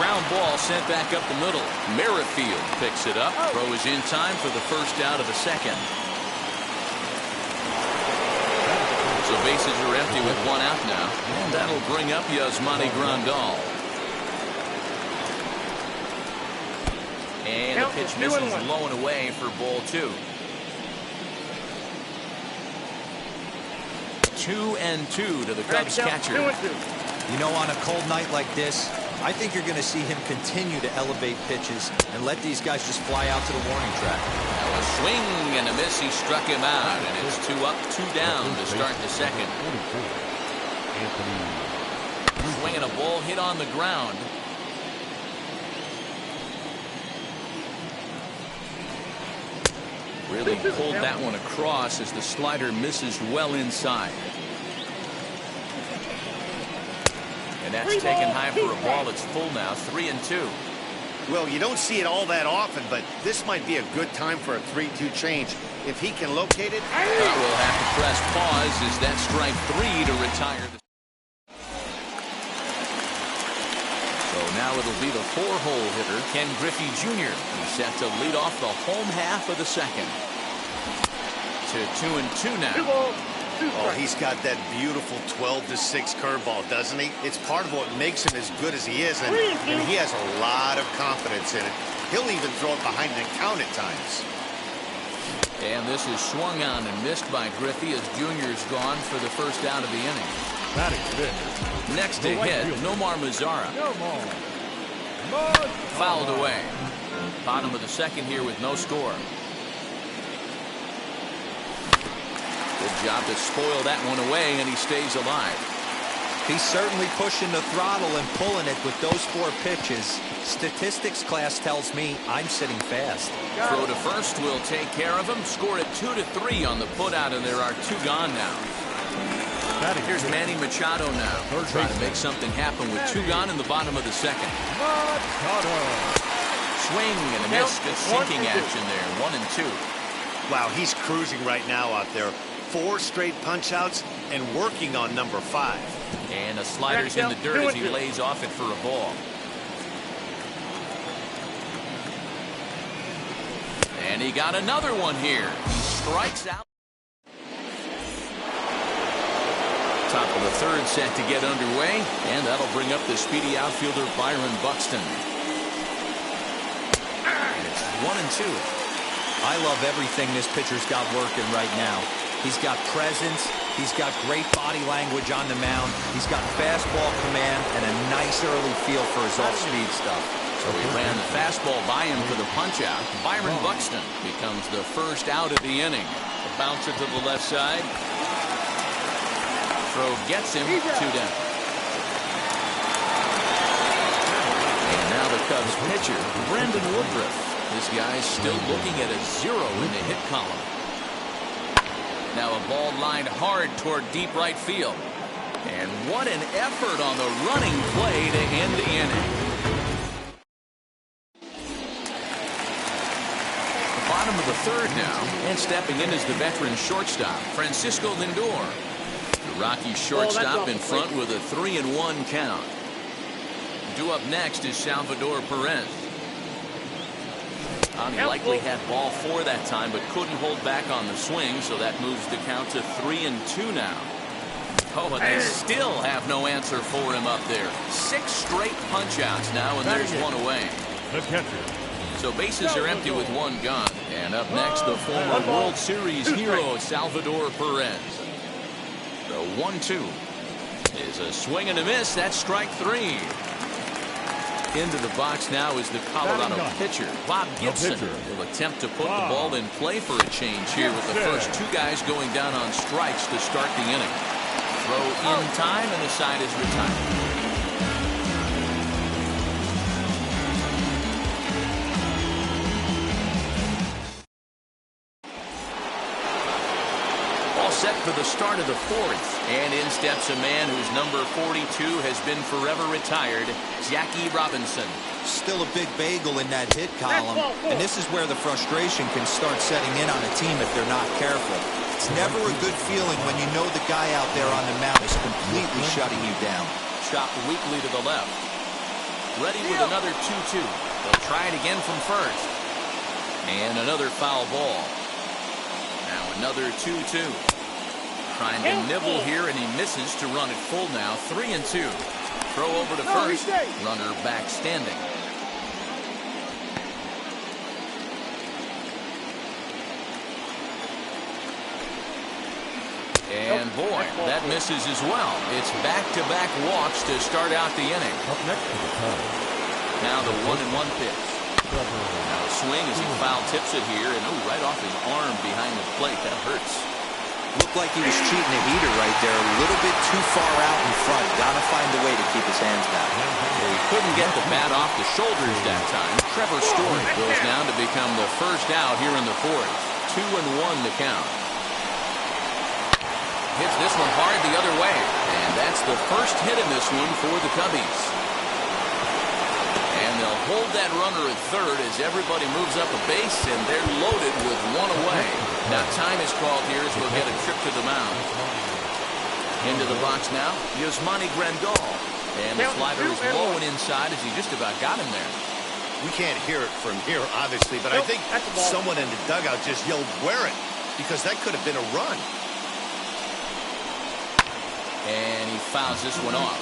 ground ball sent back up the middle. Merrifield picks it up. Throw is in time for the first out of the second. So bases are empty with one out now. And that'll bring up Yasmani Grandal. And the pitch misses low and away for ball 2. 2-2 to the Cubs catcher. You know, on a cold night like this, I think you're going to see him continue to elevate pitches and let these guys just fly out to the warning track. Now a swing and a miss. He struck him out, and it's 2 up, 2 down to start the second. Swinging a ball hit on the ground. Really pulled that one across as the slider misses well inside. And that's taken high for a ball. It's full now, 3-2. Well, you don't see it all that often, but this might be a good time for a 3-2 change. If he can locate it. We'll have to press pause as that strike 3 to retire. So now it'll be the 4-hole hitter, Ken Griffey Jr. He's set to lead off the home half of the second. To 2-2 now. Oh, he's got that beautiful 12-6 curveball, doesn't he? It's part of what makes him as good as he is, and he has a lot of confidence in it. He'll even throw it behind the count at times. And this is swung on and missed by Griffey as Junior's gone for the first out of the inning. Next to hit, Nomar Mazara. Fouled away. Bottom of the second here with no score. Good job to spoil that one away, and he stays alive. He's certainly pushing the throttle and pulling it with those 4 pitches. Statistics class tells me I'm sitting fast. Throw to first will take care of him. Score at 2-3 on the putout, and there are 2 gone now. Here's Manny Machado now. Trying to make something happen with 2 gone in the bottom of the second. Swing and a miss. Good sinking action there. 1-2. Wow, he's cruising right now out there. 4 straight punch-outs and working on number 5. And the slider's in the dirt as he lays off it for a ball. And he got another one here. He strikes out. Top of the third set to get underway, and that'll bring up the speedy outfielder Byron Buxton. And it's 1-2. I love everything this pitcher's got working right now. He's got presence. He's got great body language on the mound. He's got fastball command and a nice early feel for his off-speed stuff. So he ran the fastball by him for the punch-out. Byron Buxton becomes the first out of the inning. A bouncer to the left side. Throw gets him 2 down. And now the Cubs pitcher, Brandon Woodruff. This guy's still looking at a 0 in the hit column. Now a ball lined hard toward deep right field. And what an effort on the running play to end the inning. The bottom of the third now, and stepping in is the veteran shortstop, Francisco Lindor. The Rockies shortstop in front with a 3-1 count. Due up next is Salvador Perez. He likely had ball 4 that time, but couldn't hold back on the swing, so that moves the count to 3-2 now. Oh, and they still have no answer for him up there. 6 straight punch-outs now, and there's 1 away. The catcher. So bases are empty with 1 gone. And up next, the former World Series hero, Salvador Perez. The 1-2 is a swing and a miss. That's strike 3. Into the box now is the Colorado pitcher, Bob Gibson. Will attempt to put the ball in play for a change here with the first 2 guys going down on strikes to start the inning. Throw in time, and the side is retired. Set for the start of the 4th, and in steps a man whose number 42 has been forever retired, Jackie Robinson. Still a big bagel in that hit column, and this is where the frustration can start setting in on a team if they're not careful. It's never a good feeling when you know the guy out there on the mound is completely shutting you down. Chopped weakly to the left. ready with another 2-2. They'll try it again from first. And another foul ball. Now another 2-2. Trying to nibble here, and he misses to run it full now. 3-2. Throw over to first. Runner back standing. And boy, that misses as well. It's back-to-back walks to start out the inning. Now the 1-1 pitch. Now a swing as he foul tips it here, and right off his arm behind the plate. That hurts. Looked like he was cheating a heater right there. A little bit too far out in front. Gotta find a way to keep his hands back. Well, he couldn't get the bat off the shoulders that time. Trevor Story goes down to become the first out here in the fourth. 2-1 to count. Hits this one hard the other way. And that's the first hit in this one for the Cubbies. And they'll hold that runner at third as everybody moves up a base, and they're loaded with one away. Now time is called here as we'll get a trip to the mound. Into the box now, Yasmani Grandal. And the slider is low and inside as he just about got him there. We can't hear it from here, obviously, but I think someone in the dugout just yelled, "Wear it," because that could have been a run. And he fouls this one off.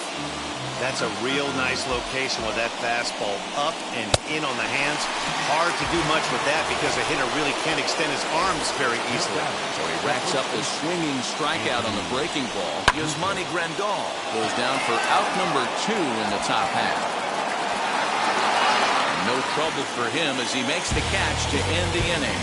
That's a real nice location with that fastball up and in on the hands. Hard to do much with that because a hitter really can't extend his arms very easily. So he racks up the swinging strikeout on the breaking ball. Yasmani Grandal goes down for out number 2 in the top half. And no trouble for him as he makes the catch to end the inning.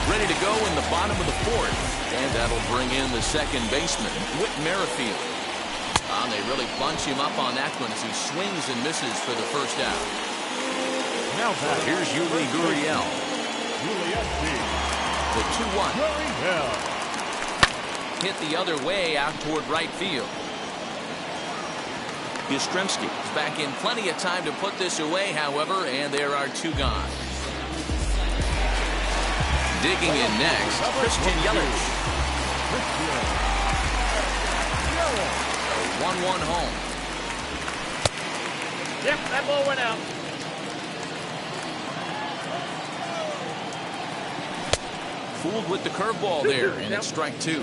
Ready to go in the bottom of the fourth. And that'll bring in the second baseman, Whit Merrifield. And they really bunch him up on that one as he swings and misses for the first out. Now here's Yuli Gurriel. The 2-1. Hit the other way out toward right field. Yastrzemski is back in plenty of time to put this away, however, and there are 2 gone. Digging in next, Christian Yelich. A 1-1 home. Yep, that ball went out. Fooled with the curveball there, and it's strike 2.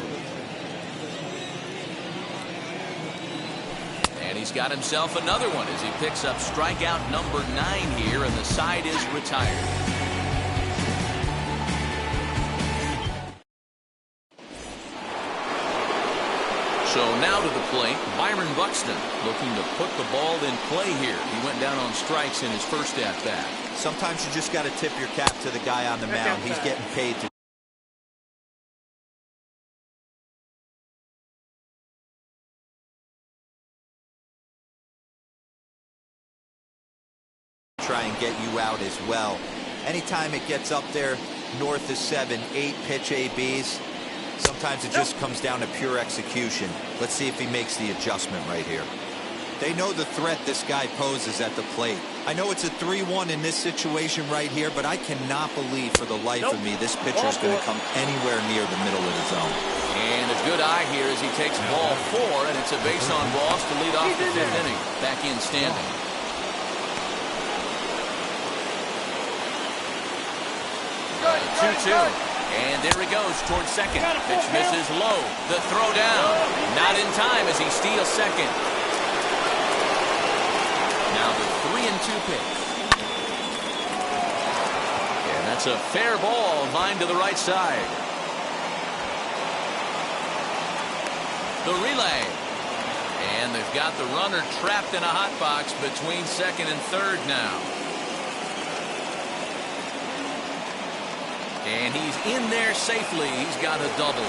And he's got himself another one as he picks up strikeout number 9 here, and the side is retired. So now to the plate, Byron Buxton looking to put the ball in play here. He went down on strikes in his first at-bat. Sometimes you just got to tip your cap to the guy on the mound. He's getting paid to try and get you out as well. Anytime it gets up there north of 7, 8 pitch ABs, sometimes it just comes down to pure execution. Let's see if he makes the adjustment right here. They know the threat this guy poses at the plate. I know it's a 3-1 in this situation right here, but I cannot believe for the life of me this pitcher is going to come anywhere near the middle of the zone. And a good eye here as he takes ball 4, and it's a base on balls to lead off the 5th inning. Back in standing. Good. 2-2. And there he goes towards second. Pitch misses low. The throw down. Not in time as he steals second. Now the 3-2 pitch. And that's a fair ball, line to the right side. The relay. And they've got the runner trapped in a hot box between second and third now. And he's in there safely. He's got a double.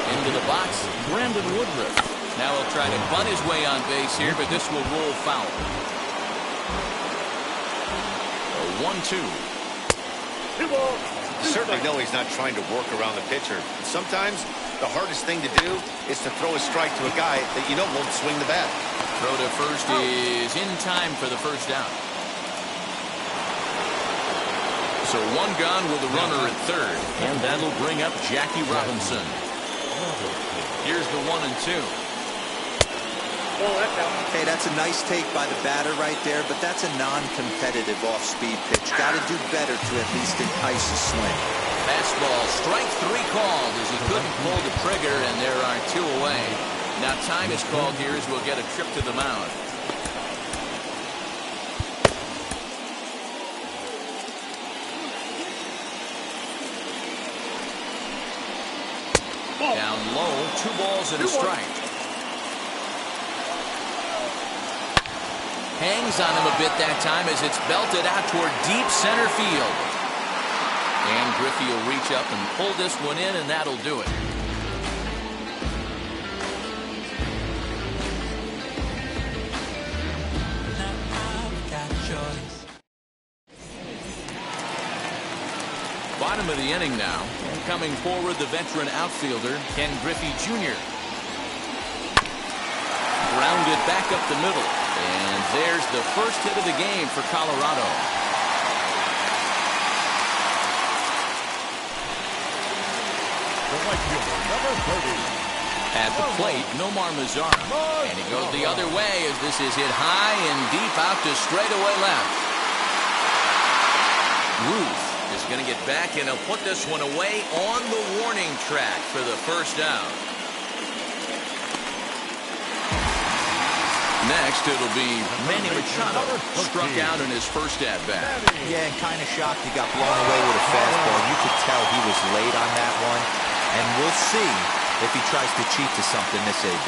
Into the box, Brandon Woodruff. Now he'll try to bunt his way on base here, but this will roll foul. A 1-2. You certainly know he's not trying to work around the pitcher. Sometimes the hardest thing to do is to throw a strike to a guy that you know won't swing the bat. Throw to first is in time for the first down. So one gone with a runner at third, and that'll bring up Jackie Robinson. Here's the 1-2. Hey, that's a nice take by the batter right there, but that's a non-competitive off-speed pitch. Got to do better to at least entice a swing. Fastball, strike 3 called as he couldn't pull the trigger, and there are 2 away. Now time is called here as we'll get a trip to the mound. Down low, 2 balls and a strike. Hangs on him a bit that time as it's belted out toward deep center field. And Griffey will reach up and pull this one in, and that'll do it. Bottom of the inning now. And coming forward, the veteran outfielder, Ken Griffey Jr. Grounded back up the middle. And there's the first hit of the game for Colorado. At the plate, Nomar Mazara. And he goes the other way as this is hit high and deep out to straightaway left. Ruth is going to get back, and he'll put this one away on the warning track for the first down. Next, it'll be Manny Machado, struck out in his first at-bat. Yeah, and kind of shocked he got blown away with a fastball. You could tell he was late on that one. And we'll see if he tries to cheat to something this AB.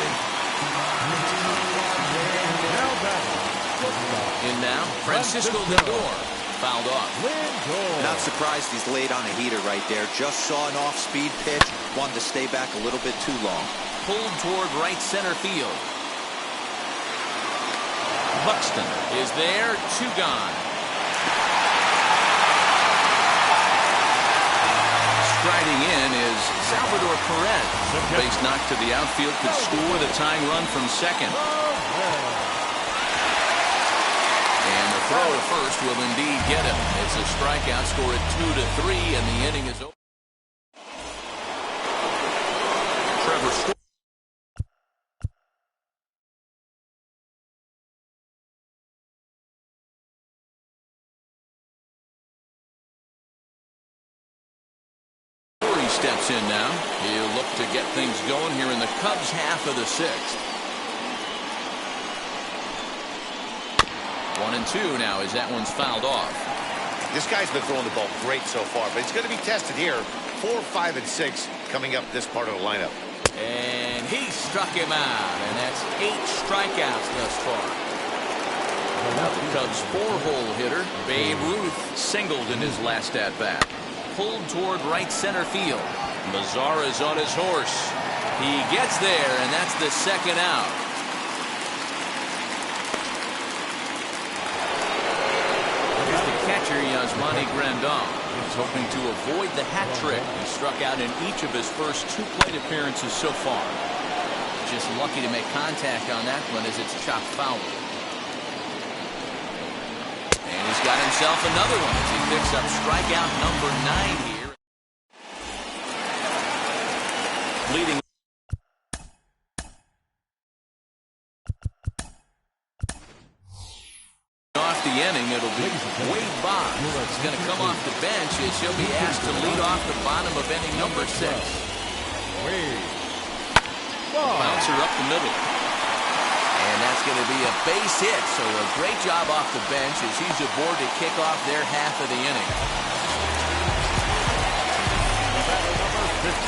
In now, Francisco Lindor, fouled off. Not surprised he's late on a heater right there. Just saw an off-speed pitch. Wanted to stay back a little bit too long. Pulled toward right center field. Buxton is there, 2 gone. Striding in is Salvador Perez. Base knock to the outfield could score the tying run from second. And the throw to first will indeed get him. It's a strikeout, score at 2-3, and the inning is over. Trevor Story. Steps in now. He'll look to get things going here in the Cubs' half of the 6th. 1-2 now as that one's fouled off. This guy's been throwing the ball great so far, but he's going to be tested here. 4, 5, and 6 coming up this part of the lineup. And he struck him out, and that's 8 strikeouts thus far. Now the Cubs' 4-hole hitter, Babe Ruth, singled in his last at-bat. Pulled toward right center field. Mazara's on his horse. He gets there, and that's the second out. Here's the catcher, Yasmani Grandal. He's hoping to avoid the hat trick. He struck out in each of his first 2 plate appearances so far. Just lucky to make contact on that one as it's chopped foul. And he's got himself another one as he picks up strikeout number 9 here. Leading off the inning, it'll be Wade Boggs. He's going to come off the bench as he'll be asked to lead off the bottom of inning number 6. Bouncer up the middle. And that's going to be a base hit, so a great job off the bench as he's aboard to kick off their half of the inning.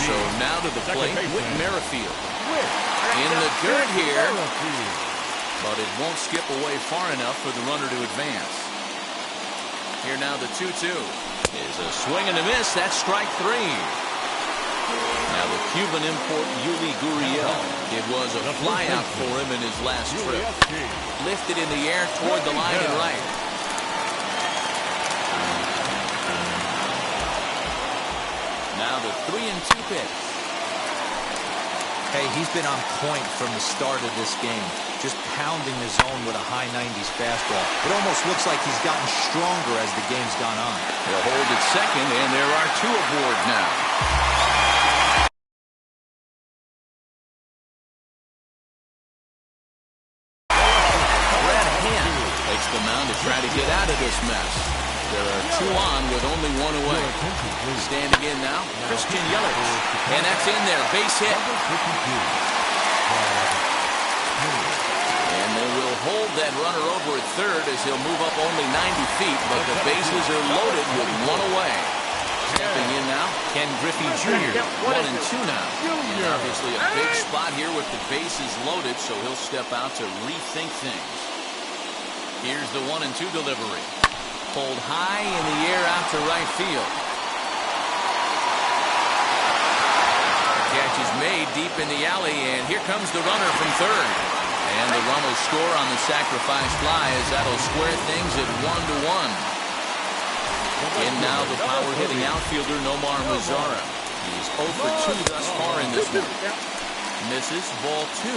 So now to the plate, Whit Merrifield. In the dirt here, but it won't skip away far enough for the runner to advance. Here now the 2-2 is a swing and a miss. That's strike 3. Now the Cuban import Yuli Gurriel. It was a flyout for him in his last trip. Lifted in the air toward the line and right. Now the 3-2 pitch. Hey, he's been on point from the start of this game. just pounding the zone with a high 90s fastball. It almost looks like he's gotten stronger as the game's gone on. They'll hold at second, and there are 2 aboard now. Brad Hand takes the mound to try to get out of this mess. There are 2 on with only 1 away. Standing in now, Christian Yelich. And that's in there, base hit. And they will hold that runner over at third as he'll move up only 90 feet, but the bases are loaded with 1 away. Stepping in now, Ken Griffey Jr., 1 and 2 now. And obviously a big spot here with the bases loaded, so he'll step out to rethink things. Here's the 1 and 2 delivery. Pulled high in the air out to right field. The catch is made deep in the alley, and here comes the runner from third. And the run will score on the sacrifice fly as that'll square things at 1-1. In now the power-hitting outfielder Nomar Mazara. He's 0 for 2 thus far in this one. Misses, ball 2.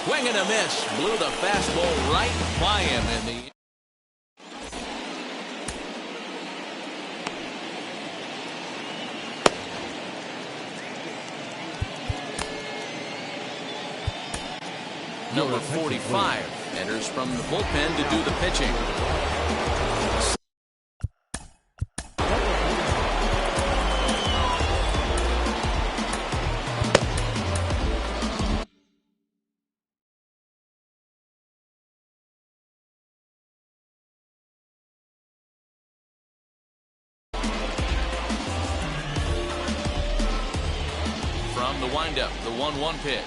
Swing and a miss. Blew the fastball right by him in the... Number 45 enters from the bullpen to do the pitching. From the windup, the 1-1 pitch.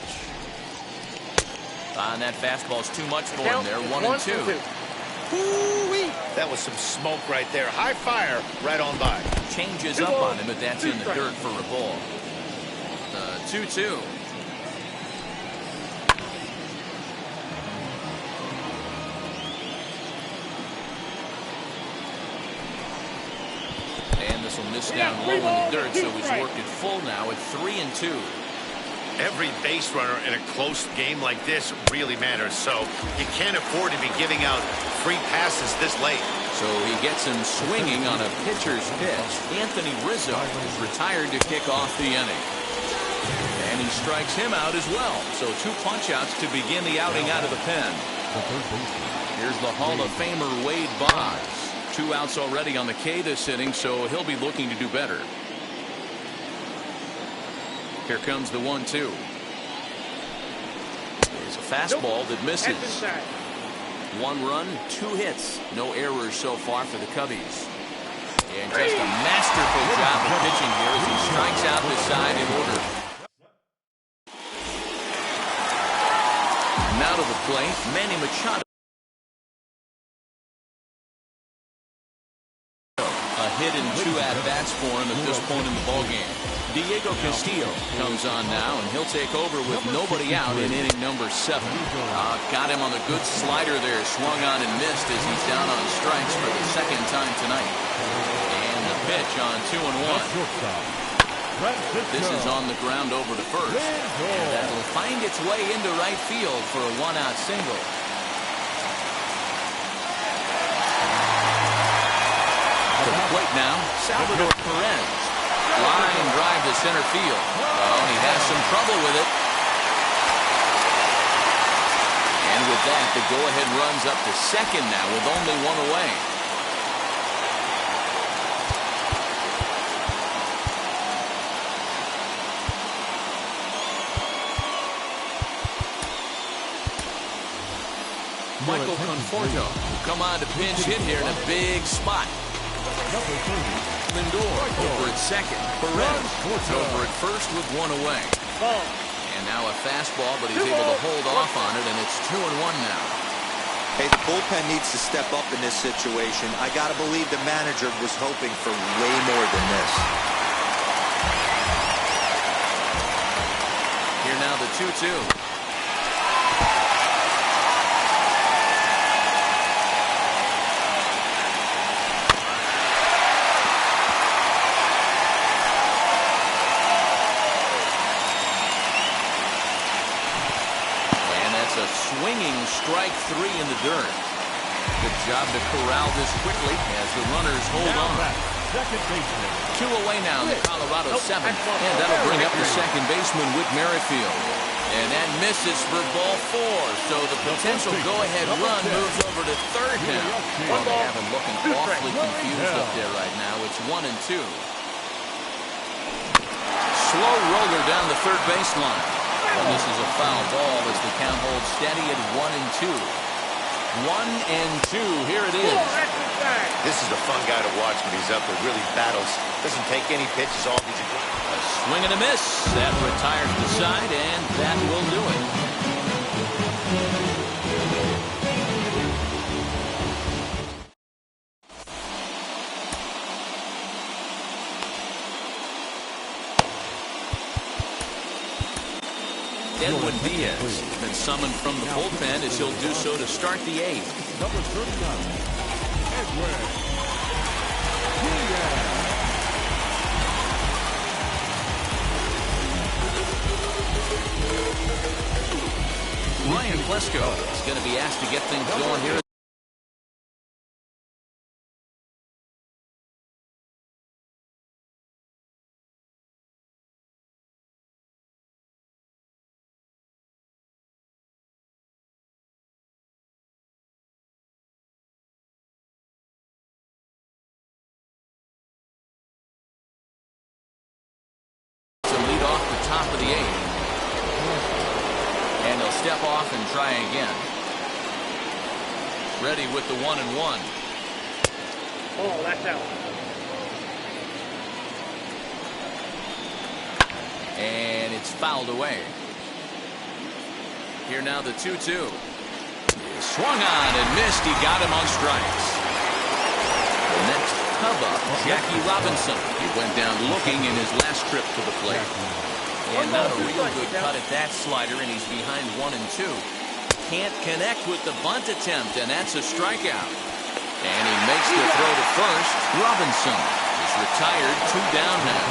And that fastball's too much for him there. 1 and 2. Ooh-wee. That was some smoke right there. High fire right on by. Changes up on him, but that's in the dirt for a ball. 2-2. And this will miss down low in the dirt, so he's worked it full now at 3 and 2. Every base runner in a close game like this really matters, so you can't afford to be giving out free passes this late. So he gets him swinging on a pitcher's pitch. Anthony Rizzo is retired to kick off the inning. And he strikes him out as well. So 2 punch-outs to begin the outing out of the pen. Here's the Hall of Famer Wade Boggs. 2 outs already on the K this inning, so he'll be looking to do better. Here comes the 1-2. There's a fastball that misses. 1 run, 2 hits. No errors so far for the Cubbies. And just a masterful job of pitching here as he strikes out the side in order. Now to the plate, Manny Machado. A hit and 2 at-bats for him at this point in the ballgame. Diego Castillo comes on now, and he'll take over with nobody out in inning number 7. Got him on the good slider there, swung on and missed as he's down on strikes for the 2nd time tonight. And the pitch on 2-1. This is on the ground over to first, and that'll find its way into right field for a 1-out single. To the plate now, Salvador Perez. Line drive to center field. Well, he has some trouble with it. And with that, the go-ahead runs up to second now with only 1 away. Michael Conforto come on to pinch hit here in a big spot. Lindor over at second. Perez over at first with 1 away. And now a fastball, but he's able to hold off on it, and it's 2-1 now. Hey, the bullpen needs to step up in this situation. I got to believe the manager was hoping for way more than this. Here now the 2-2. strike three in the dirt. Good job to corral this quickly as the runners hold on. Second baseman. Two away now in the Colorado seventh. And that'll bring up the second baseman, Whit Merrifield. And that misses for ball four. So the potential go-ahead run moves over to third now. Well, they have him looking awfully confused up there right now. It's 1-2. Slow roller down the third baseline. And this is a foul ball as the count holds steady at 1-2. 1-2. Here it is. This is a fun guy to watch when he's up there. Really battles. Doesn't take any pitches off. He's a swing and a miss. That retires the side, and that will do it. Edwin Diaz has been summoned from the bullpen as he'll do so to start the eighth. Number 39, Edwin Diaz. Ryan Plesko is going to be asked to get things going here. Top of the eighth. And he'll step off and try again. Ready with the 1-1. Oh, that's out. And it's fouled away. Here now the 2-2. Swung on and missed. He got him on strikes. The next up, Jackie Robinson. He went down looking in his last trip to the plate. And not a real good cut at that slider, and he's behind 1-2. Can't connect with the bunt attempt, and that's a strikeout. And he makes the throw to first. Robinson is retired, 2 down now.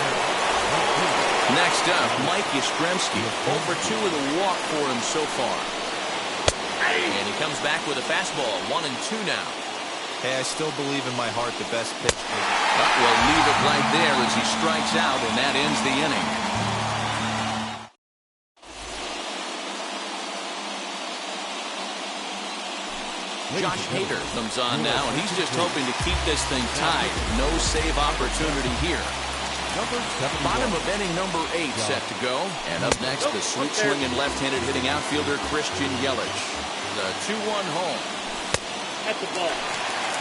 Next up, Mike Yastrzemski. 0-for-2 with a walk for him so far. And he comes back with a fastball, 1-2 now. Hey, I still believe in my heart the best pitch. We'll leave it right there as he strikes out, and that ends the inning. Josh Hader comes on now, and he's just hoping to keep this thing tied. No save opportunity here. Bottom of inning number 8 set to go. And up next, the sweet swinging left-handed hitting outfielder Christian Yelich. The 2-1 home. At the ball.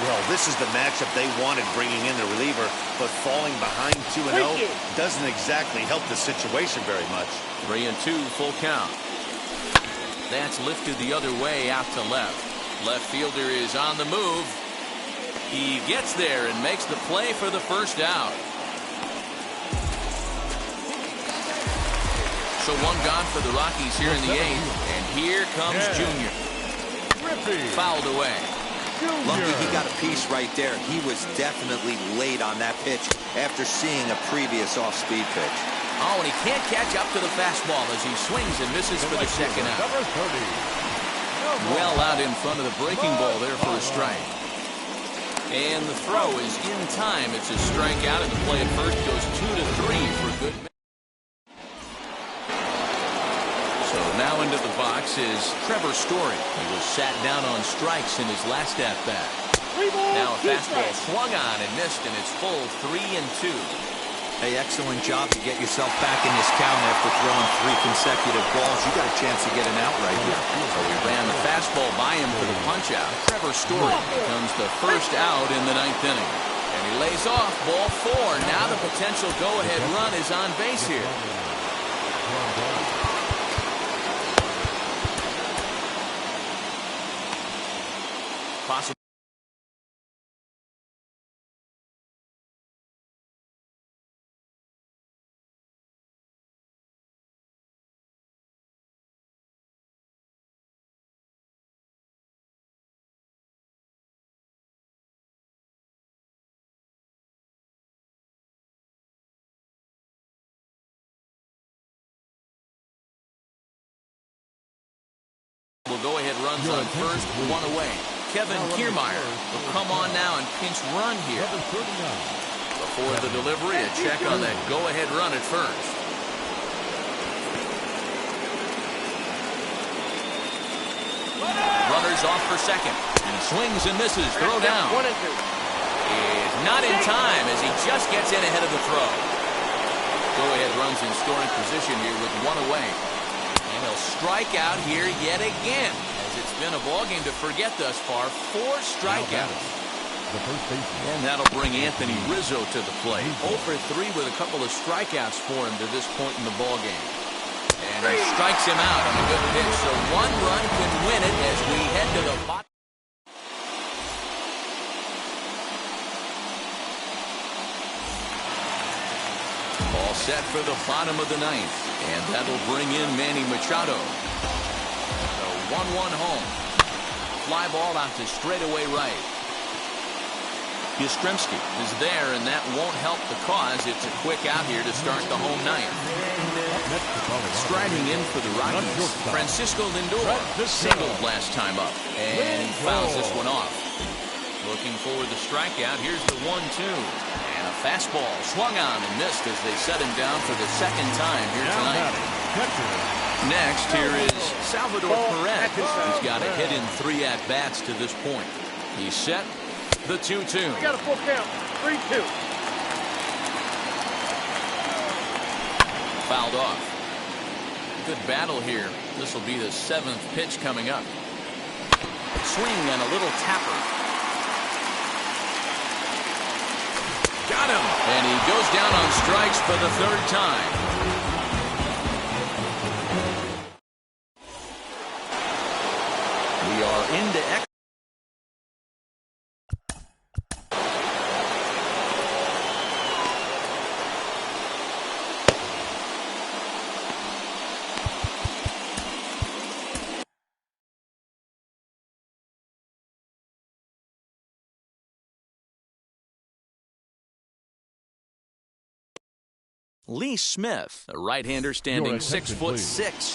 Well, this is the matchup they wanted, bringing in the reliever, but falling behind 2-0 doesn't exactly help the situation very much. 3-2 full count. That's lifted the other way out to left. Left fielder is on the move. He gets there and makes the play for the first out. So 1 gone for the Rockies here in the 8th. And here comes Junior. Fouled away. Lucky he got a piece right there. He was definitely late on that pitch after seeing a previous off-speed pitch. Oh, and he can't catch up to the fastball as he swings and misses for the second out. Well out in front of the breaking ball there for a strike. And the throw is in time. It's a strikeout, and the play at first goes 2-3 for good. So now into the box is Trevor Story. He was sat down on strikes in his last at-bat. Now a fastball swung on and missed, and it's full 3-2. Hey, excellent job to get yourself back in this count after throwing 3 consecutive balls. You got a chance to get an out right here. So he ran the fastball by him for the punch-out. Trevor Story becomes the first out in the 9th inning. And he lays off ball 4. Now the potential go-ahead run is on base here. Possible. go-ahead runs on first, one away. Kevin Kiermaier will come on now and pinch run here. Before the delivery, a check on that go-ahead run at first. Runners off for second. He swings and misses. Throw down. 1 and 2. Is not in time as he just gets in ahead of the throw. Go-ahead runs in scoring position here with one away. And he'll strike out here yet again, as it's been a ballgame to forget thus far. 4 strikeouts. And that'll bring Anthony Rizzo to the plate. 0 for 3 with a couple of strikeouts for him to this point in the ballgame. And he strikes him out on a good pitch, so 1 run can win it as we head to the bottom. All set for the bottom of the 9th, and that'll bring in Manny Machado. The 1-1 home. Fly ball out to straightaway right. Yastrzemski is there, and that won't help the cause. It's a quick out here to start the home 9th. Striding in for the Rockies, Francisco Lindor singled last time up, and he fouls this one off. Looking for the strikeout. Here's the 1-2. And a fastball swung on and missed as they set him down for the second time here tonight. Next, here is Salvador Perez. He's got a hit in 3 at-bats to this point. He's set. The 2-2. We got a full count. 3-2. Fouled off. Good battle here. This will be the 7th pitch coming up. Swing and a little tapper. Got him. And he goes down on strikes for the 3rd time. We are into extra. Lee Smith, a right-hander standing 6'6",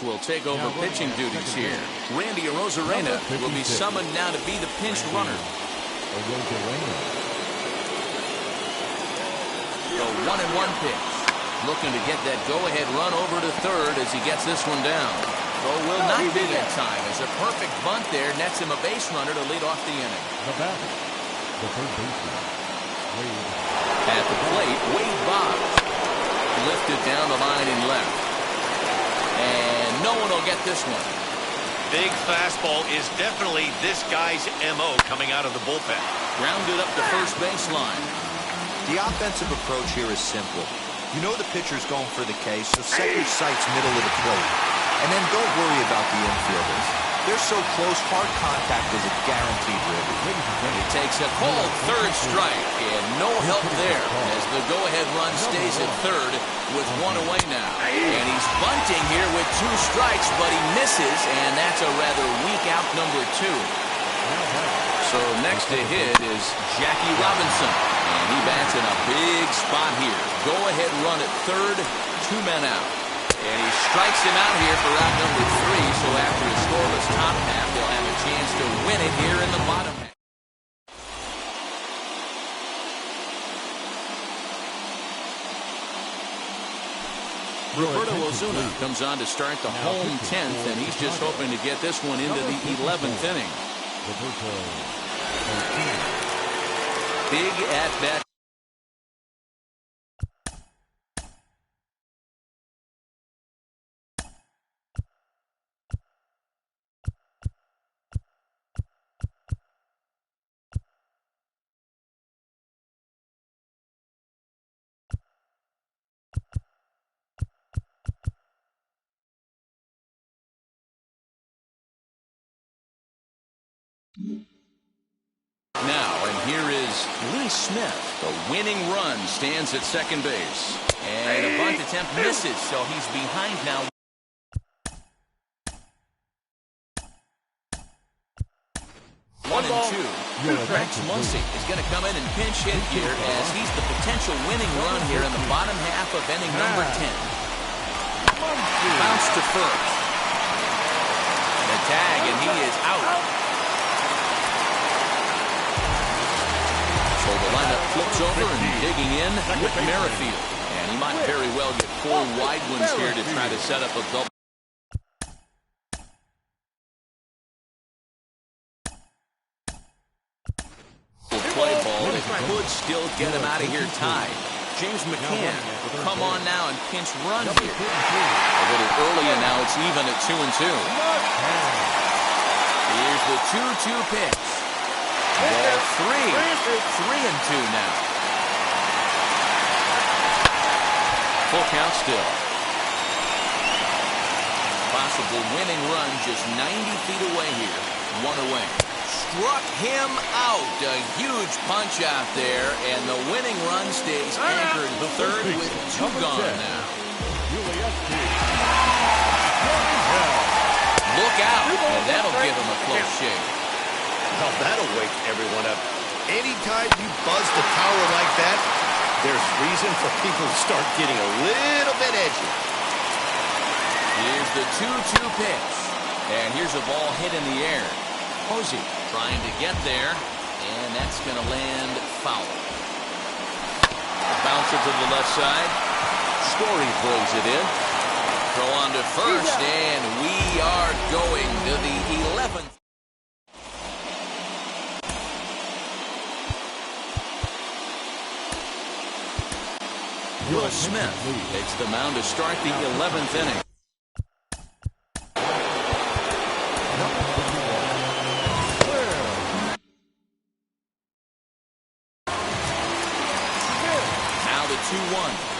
will take over pitching duties here. Randy Arozarena will be summoned now to be the pinch runner. The 1-1 pitch. Looking to get that go-ahead run over to third as he gets this one down. Though will not be in time as a perfect bunt there nets him a base runner to lead off the inning. At the plate, Wade Boggs. Lifted down the line in left. And no one will get this one. Big fastball is definitely this guy's MO coming out of the bullpen. Grounded up the first baseline. The offensive approach here is simple. You know the pitcher's going for the K, so set your sights middle of the plate. And then don't worry about the infielders. They're so close, hard contact is a guaranteed rib. He takes a cold 3rd strike, and no help there as the go-ahead run stays at 3rd with 1 away now. And he's bunting here with 2 strikes, but he misses, and that's a rather weak out number 2. So next to hit is Jackie Robinson, and he bats in a big spot here. Go-ahead run at 3rd, 2 men out. And he strikes him out here for out number 3, so after a scoreless top half, they'll have a chance to win it here in the bottom half. Roberto Ozuna comes on to start the home 10th, and he's just hoping to get this one into the 11th inning. Big at-bat. Now, and here is Lee Smith. The winning run stands at second base. And a bunt attempt misses, so he's behind now. One and two. Rex Muncy is going to come in and pinch hit here as he's the potential winning run here in the bottom half of inning number 10. Bounce to first. The tag, and he is out. So the lineup flips over and digging in with Merrifield. And he might very well get 4 wide ones here to try to set up a double. Play ball that could still get him out of here tied. James McCann will come on now and pinch run here. A little early, and now it's even at 2-2. Here's the 2-2 pitch. Ball 3. 3-2 now. Full count still. Possible winning run just 90 feet away here. 1 away. Struck him out. A huge punch out there, and the winning run stays anchored third with 2 gone now. Look out, and that'll give him a close shave. Well, that'll wake everyone up. Anytime you buzz the tower like that, there's reason for people to start getting a little bit edgy. Here's the 2-2 pitch, and here's a ball hit in the air. Posey trying to get there, and that's going to land foul. Bouncer to the left side. Story throws it in. Throw on to first, and we are going to the 11th. Will Smith takes the mound to start the 11th inning. Now the 2-1.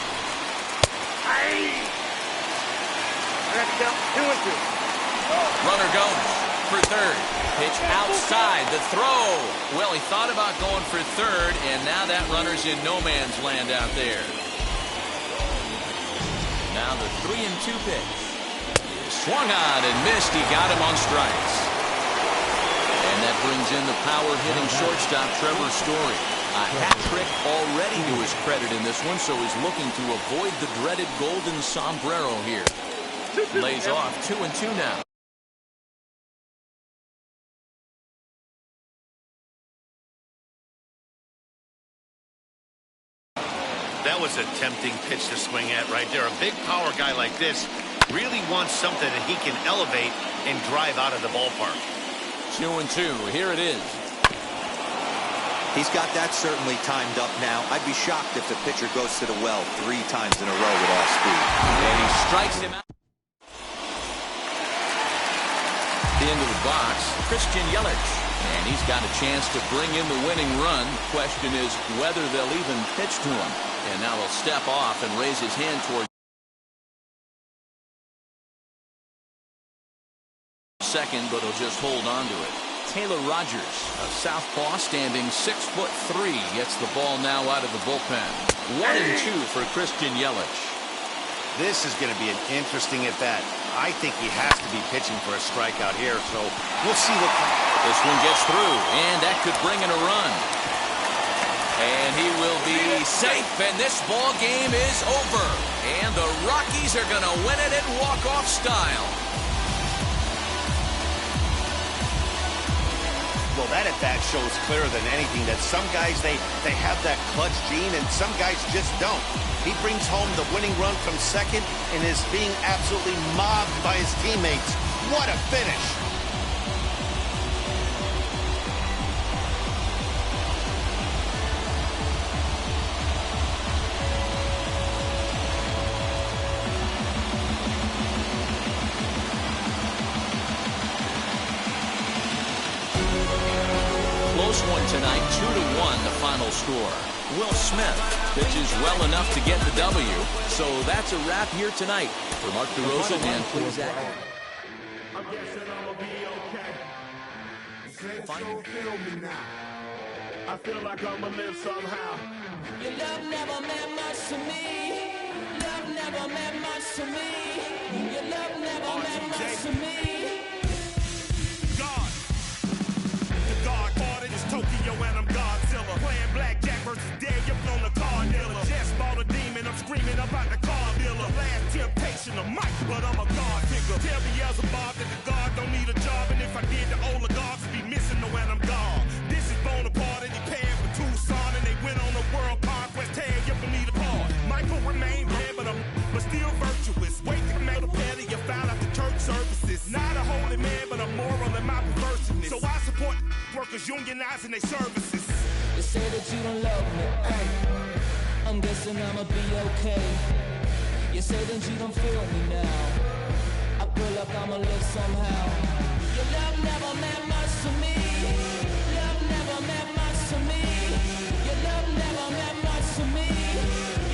Runner goes for third. Pitch outside. The throw. Well, he thought about going for third, and now that runner's in no man's land out there. Now the 3-2 pitch. Swung on and missed. He got him on strikes. And that brings in the power-hitting shortstop Trevor Story. A hat trick already to his credit in this one, so he's looking to avoid the dreaded golden sombrero here. Lays off 2-2 now. That was a tempting pitch to swing at right there. A big power guy like this really wants something that he can elevate and drive out of the ballpark. 2-2. Here it is. He's got that certainly timed up now. I'd be shocked if the pitcher goes to the well 3 times in a row with all speed. And he strikes him out. Into the box, Christian Yelich. And he's got a chance to bring in the winning run. Question is whether they'll even pitch to him. And now he'll step off and raise his hand toward second, but he'll just hold on to it. Taylor Rogers, a southpaw standing 6'3", gets the ball now out of the bullpen. 1-2 for Christian Yelich. This is going to be an interesting at-bat. I think he has to be pitching for a strikeout here, so we'll see what... This one gets through, and that could bring in a run. And he will be safe, and this ball game is over. And the Rockies are going to win it in walk-off style. Well, that at-bat shows clearer than anything that some guys, they have that clutch gene, and some guys just don't. He brings home the winning run from second and is being absolutely mobbed by his teammates. What a finish! Close one tonight, 2-1 the final score. Will Smith pitches well enough to get the W. So that's a wrap here tonight. For Mark DeRosa and please Zach. I'm guessing I'ma be okay. Can't feel me now. I feel like I'ma live somehow. Your love never meant much to me. Love never meant much to me. Your love never meant much to me. God. The God ordered is Tokyo and I'm Godzilla. Playing blackjack versus dead, you're on the car dealer. Just bought a demon, I'm screaming about the car dealer. Last temptation of Mike, but I'm a God digger. Tell me Beelzebub that the God don't need a job but still virtuous. Wait to make a petty, you found out the church services. Not a holy man, but a moral in my perverseness. So I support workers unionizing their services. You say that you don't love me, ay. I'm guessing I'ma be okay. You say that you don't feel me now. I feel like I'ma live somehow. Your love never meant much to me. Love never meant much to me. Your love never meant much to me.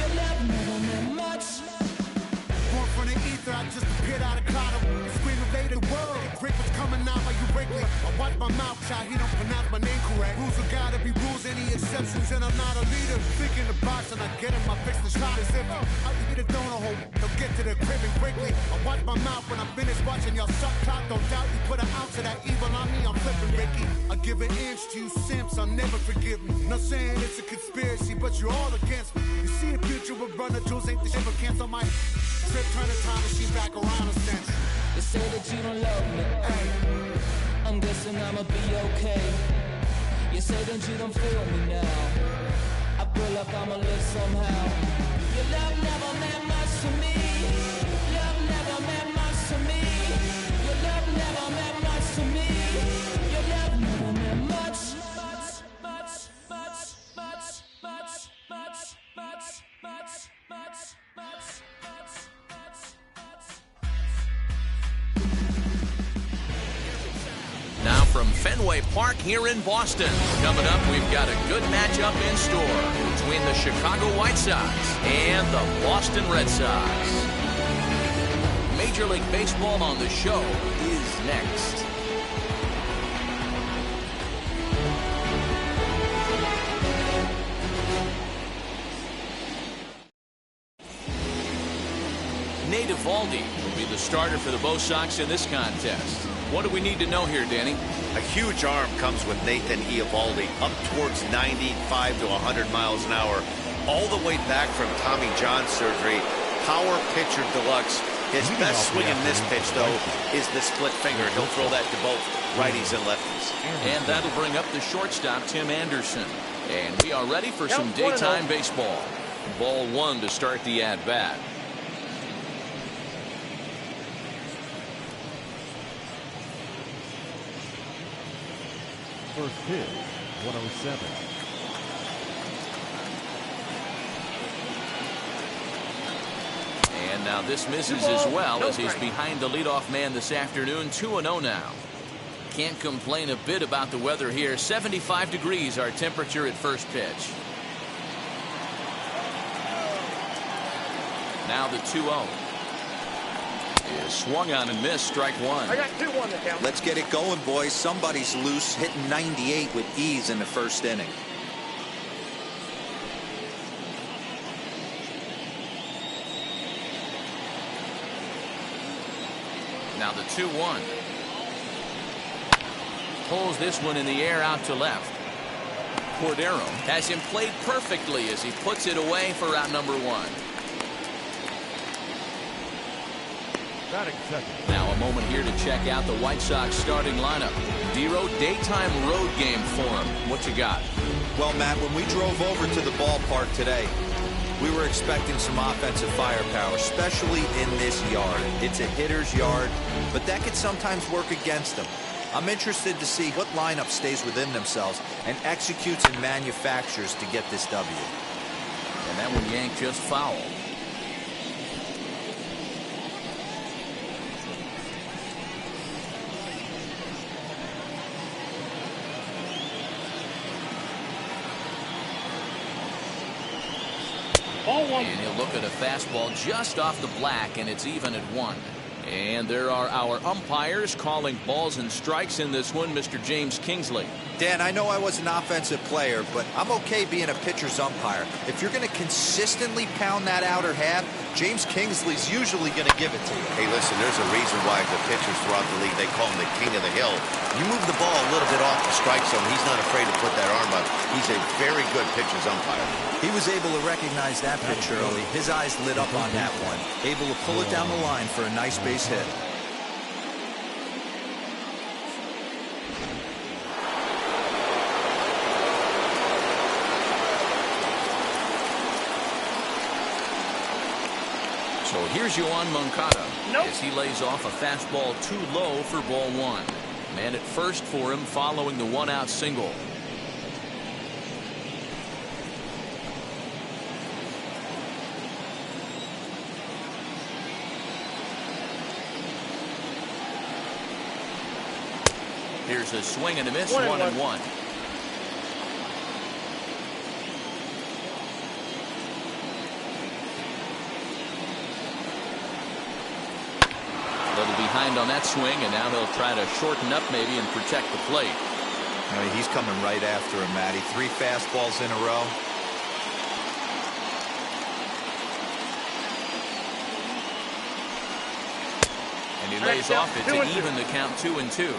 Your love never meant much. Born from the ether, I just appeared out of cloud. Scream invaded the world. Drake was coming out like you Wrigley. I watch my mouth shot, he don't pronounce my name correct. Rules have gotta be rules, any exceptions, and I'm not a leader. Think in the box and I get in my fix the shot as if I'll get a donut hole. They'll get to the crib and quickly. I watch my mouth when I finish watching y'all suck clock. Don't doubt you put an ounce of that evil on me, I'm flipping Ricky. I give an inch to you simps, I'll never forgive me. Not saying it's a conspiracy, but you're all against me. You see a future with Runner Jules ain't the shit, but cancel my trip, turn the time machine back around a sense. You say that you don't love me, ay. I'm guessing I'ma be okay. You say that you don't feel me now. I feel like I'ma live somehow. Your love never meant much to me. Love never meant much to me. Your love never meant much to me. Your love never meant much. Now from Fenway Park here in Boston. Coming up, we've got a good matchup in store between the Chicago White Sox and the Boston Red Sox. Major League Baseball on the show is next. Nate Eovaldi will be the starter for the Bo Sox in this contest. What do we need to know here, Danny? A huge arm comes with Nathan Eovaldi, up towards 95 to 100 miles an hour, all the way back from Tommy John surgery. Power pitcher deluxe. His best swing in this pitch, though, is the split finger. He'll throw that to both righties and lefties. And that'll bring up the shortstop, Tim Anderson. And we are ready for some daytime baseball. Ball one to start the at-bat. First pitch, 107. And now this misses as well as he's behind the leadoff man this afternoon. 2-0 now. Can't complain a bit about the weather here. 75 degrees our temperature at first pitch. Now the 2-0 is swung on and missed. Strike one. I got 2-1 to count. Let's get it going, boys. Somebody's loose, hitting 98 with ease in the first inning. Now the 2-1. Pulls this one in the air out to left. Cordero has him played perfectly as he puts it away for out number one. Now a moment here to check out the White Sox starting lineup. Dero, daytime road game for him. What you got? Well, Matt, when we drove over to the ballpark today, we were expecting some offensive firepower, especially in this yard. It's a hitter's yard, but that could sometimes work against them. I'm interested to see what lineup stays within themselves and executes and manufactures to get this W. And that one yanked just foul. And he'll look at a fastball just off the black, and it's even at 1. And there are our umpires calling balls and strikes in this one, Mr. James Kingsley. Dan, I know I was an offensive player, but I'm okay being a pitcher's umpire. If you're going to consistently pound that outer half, James Kingsley's usually going to give it to you. Hey, listen, there's a reason why the pitchers throughout the league, they call him the king of the hill. You move the ball a little bit off the strike zone, he's not afraid to put that arm up. He's a very good pitcher's umpire. He was able to recognize that pitch early. His eyes lit up on that one. Able to pull it down the line for a nice base hit. So here's Yoan Moncada as he lays off a fastball too low for ball one. Man at first for him following the one-out single. Here's a swing and a miss, 1-1. Behind on that swing, and now he'll try to shorten up maybe and protect the plate. I mean, he's coming right after him, Matty. 3 fastballs in a row. And he lays off it to even the count 2-2.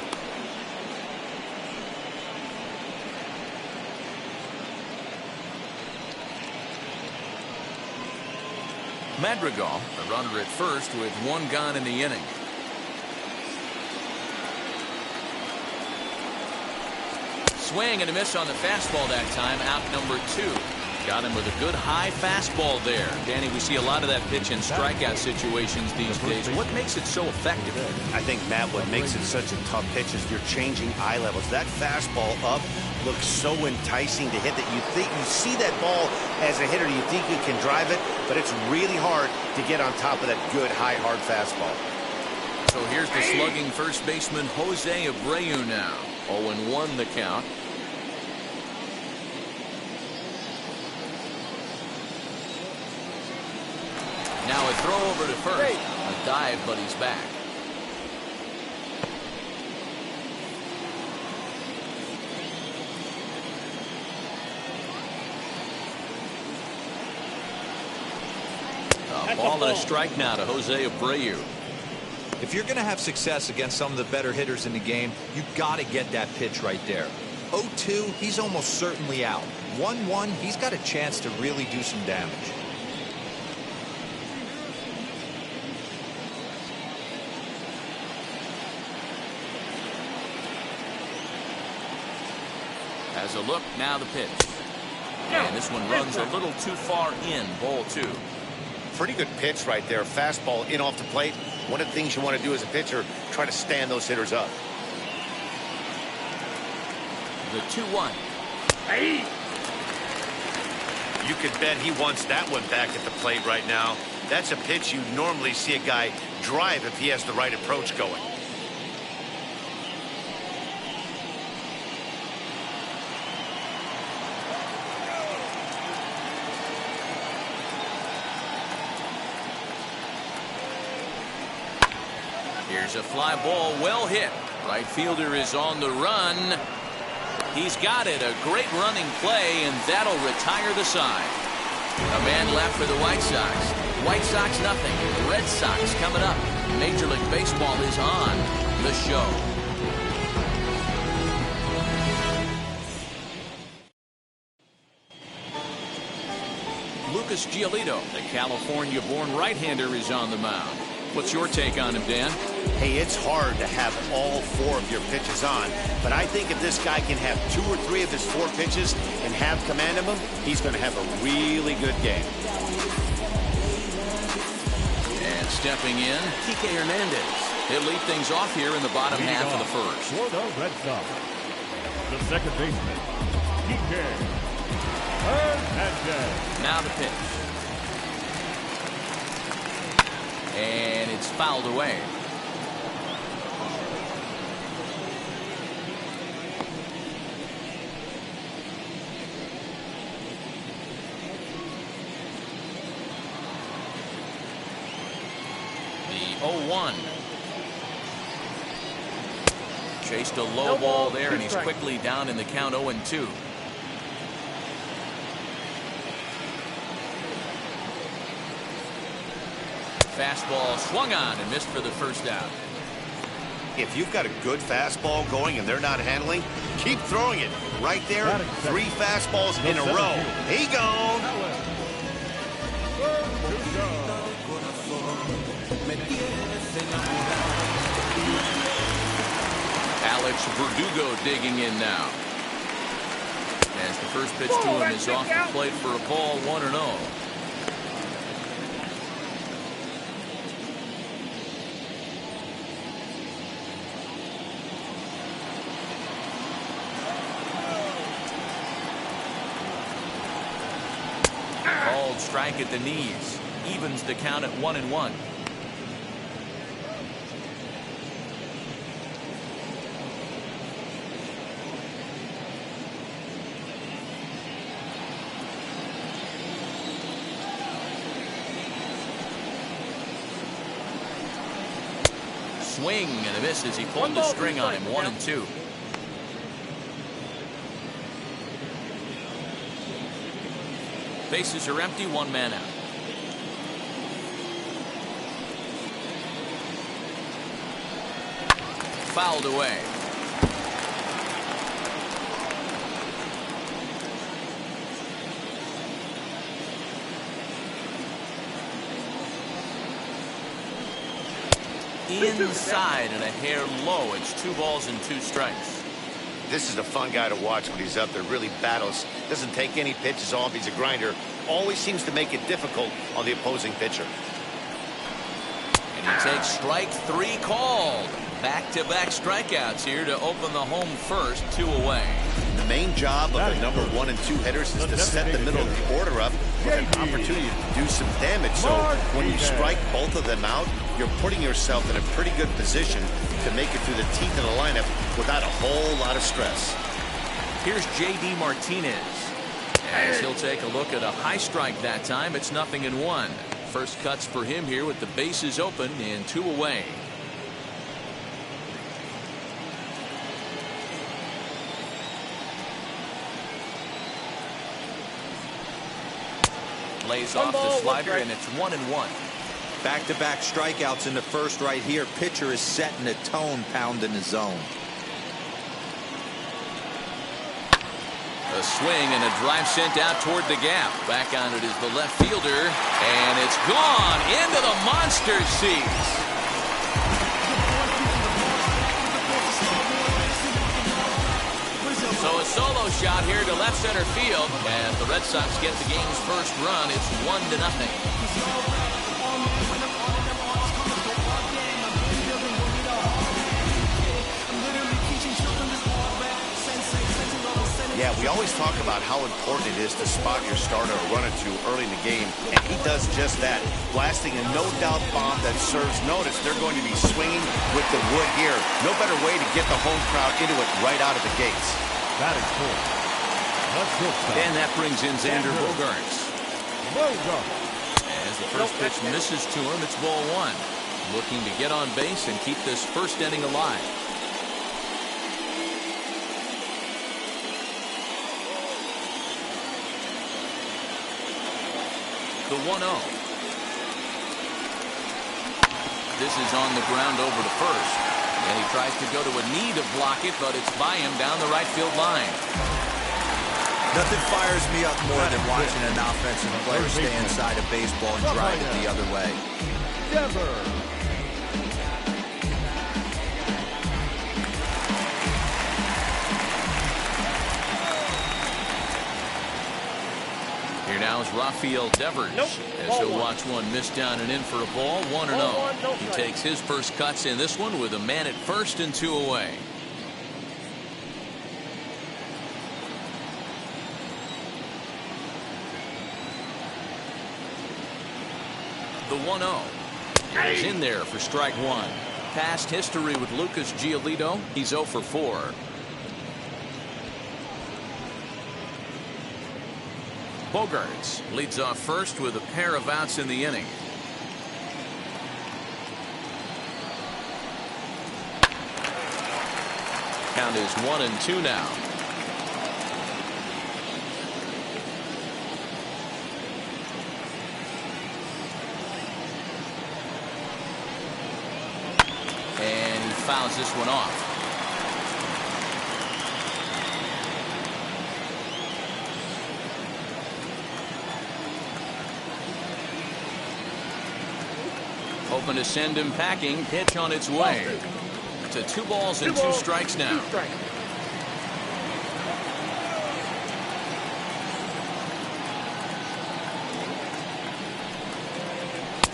Madrigal, a runner at first with 1 gone in the inning. Swing and a miss on the fastball that time. Out number 2. Got him with a good high fastball there. Danny, we see a lot of that pitch in strikeout situations these days. What makes it so effective? I think, Matt, what makes it such a tough pitch is you're changing eye levels. That fastball up looks so enticing to hit that you see that ball as a hitter, you think you can drive it, but it's really hard to get on top of that good high hard fastball. So here's the slugging first baseman Jose Abreu now. 0-1 the count. Now a throw over to first. A dive, but he's back. A ball and a strike now to Jose Abreu. If you're going to have success against some of the better hitters in the game, you've got to get that pitch right there. 0-2, he's almost certainly out. 1-1, he's got a chance to really do some damage. As a look, now the pitch. And this one runs a little too far in, ball 2. Pretty good pitch right there. Fastball in off the plate. One of the things you want to do as a pitcher, try to stand those hitters up. The 2-1. Hey! You could bet he wants that one back at the plate right now. That's a pitch you normally see a guy drive if he has the right approach going. Here's a fly ball, well hit. Right fielder is on the run. He's got it. A great running play, and that'll retire the side. A man left for the White Sox. White Sox nothing. Red Sox coming up. Major League Baseball is on the show. Lucas Giolito, the California-born right-hander, is on the mound. What's your take on him, Dan? Hey, it's hard to have all 4 of your pitches on, but I think if this guy can have 2 or 3 of his 4 pitches and have command of them, he's going to have a really good game. And stepping in, Kike Hernandez. He'll lead things off here in the bottom half of the first. For the Red Sox, the second baseman, Kike Hernandez. Now the pitch. And it's fouled away. The 0-1. Chased a low ball there, and he's quickly down in the count 0-2. Fastball swung on and missed for the first out. If you've got a good fastball going and they're not handling, keep throwing it. Right there, 3 fastballs in a row. He gone. Alex Verdugo digging in now. As the first pitch to him is off the plate for a ball, 1-0. strike at the knees. Evens the count at 1-1. Swing and a miss as he pulled the string on him. 1-2. Bases are empty, one man out. Fouled away. Inside and a hair low. It's 2 balls and 2 strikes. This is a fun guy to watch when he's up there. Really battles. Doesn't take any pitches off. He's a grinder. Always seems to make it difficult on the opposing pitcher. And he takes strike 3 called. Back-to-back strikeouts here to open the home first. 2 away. The main job of the number 1 and 2 hitters is to set the middle of the order up with an opportunity to do some damage. So when you strike both of them out, you're putting yourself in a pretty good position to make it through the teeth of the lineup without a whole lot of stress. Here's J.D. Martinez. As he'll take a look at a high strike that time. It's 0-1. First cuts for him here with the bases open and 2 away. Lays off the slider, and it's 1-1. Back-to-back strikeouts in the first right here. Pitcher is setting the tone, pounding the zone. A swing and a drive sent out toward the gap. Back on it is the left fielder, and it's gone into the monster seats. So a solo shot here to left center field as the Red Sox get the game's first run. It's 1-0. Yeah, we always talk about how important it is to spot your starter or run it to early in the game, and he does just that, blasting a no-doubt bomb that serves notice. They're going to be swinging with the wood here. No better way to get the home crowd into it right out of the gates. That is cool. And that brings in Xander Bogaerts. As the first pitch misses to him, it's ball 1. Looking to get on base and keep this first inning alive. The 1-0. This is on the ground over to first. And he tries to go to a knee to block it, but it's by him down the right field line. Nothing fires me up more than watching an offensive player stay inside a baseball and drive it the other way. Here now is Rafael Devers. As he'll watch one miss down and in for a ball. 1-0. He takes his first cuts in this one with a man at first and 2 away. The 1-0 is in there for strike 1. Past history with Lucas Giolito. He's 0 for 4. Bogaerts leads off first with a pair of outs in the inning. Count is 1-2 now. And he fouls this one off. Hoping to send him packing. Pitch on its way. To 2 balls and 2 strikes now.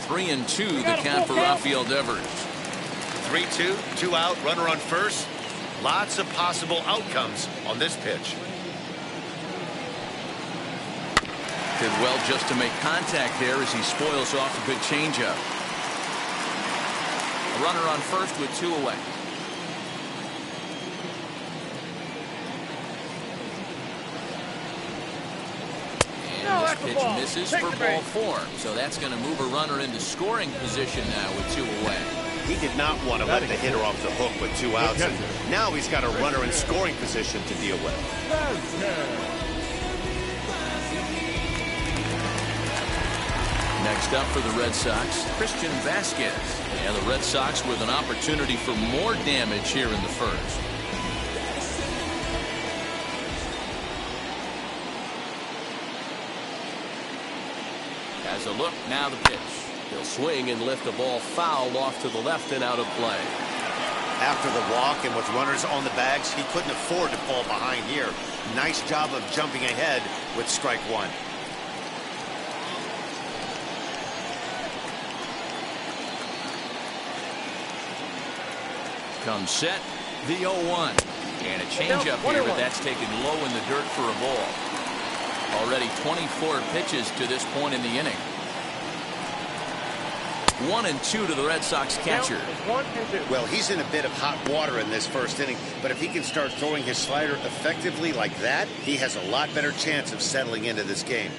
Three and 2 the count for Rafael Devers. 3-2, 2 out, runner on first. Lots of possible outcomes on this pitch. Did well just to make contact there as he spoils off a good changeup. A runner on first with 2 away. And this pitch misses for ball 4. So that's going to move a runner into scoring position now with 2 away. He did not want to let the hitter off the hook with 2 outs. And now he's got a runner in scoring position to deal with. Next up for the Red Sox, Christian Vasquez. And the Red Sox with an opportunity for more damage here in the first. As a look, now the pitch. He'll swing and lift the ball foul off to the left and out of play. After the walk and with runners on the bags, he couldn't afford to fall behind here. Nice job of jumping ahead with strike 1. Comes set, the 0-1. And a changeup here, but that's taken low in the dirt for a ball. Already 24 pitches to this point in the inning. 1-2 to the Red Sox catcher. Well, he's in a bit of hot water in this first inning, but if he can start throwing his slider effectively like that, he has a lot better chance of settling into this game.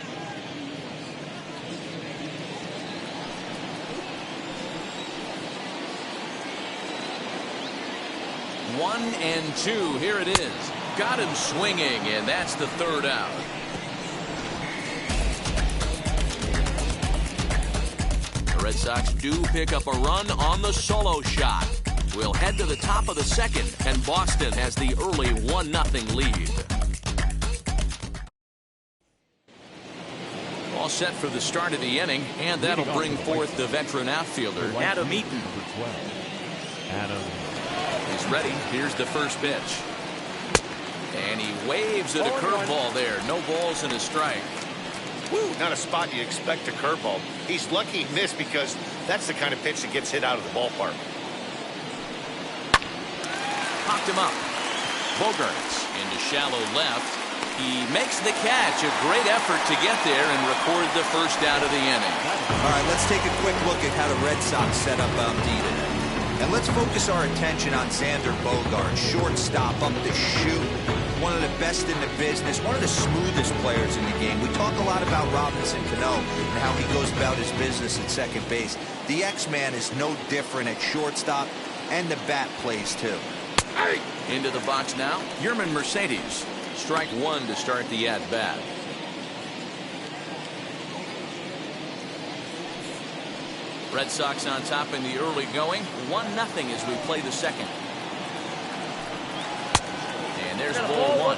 1-2. Here it is. Got him swinging, and that's the 3rd out. The Red Sox do pick up a run on the solo shot. We'll head to the top of the 2nd, and Boston has the early 1-0 lead. All set for the start of the inning, and that'll bring forth the veteran outfielder, Adam Eaton. He's ready. Here's the first pitch. And he waves at a curveball there. No balls and a strike. Woo, not a spot you expect a curveball. He's lucky he missed because that's the kind of pitch that gets hit out of the ballpark. Popped him up. Bogarts into shallow left. He makes the catch. A great effort to get there and record the first out of the inning. All right, let's take a quick look at how the Red Sox set up D today. And let's focus our attention on Xander Bogaerts, shortstop, up the chute, one of the best in the business, one of the smoothest players in the game. We talk a lot about Robinson Cano and how he goes about his business at second base. The X-Man is no different at shortstop, and the bat plays too. Into the box now, Yerman Mercedes. Strike 1 to start the at-bat. Red Sox on top in the early going. 1-0 as we play the 2nd. And there's ball 1.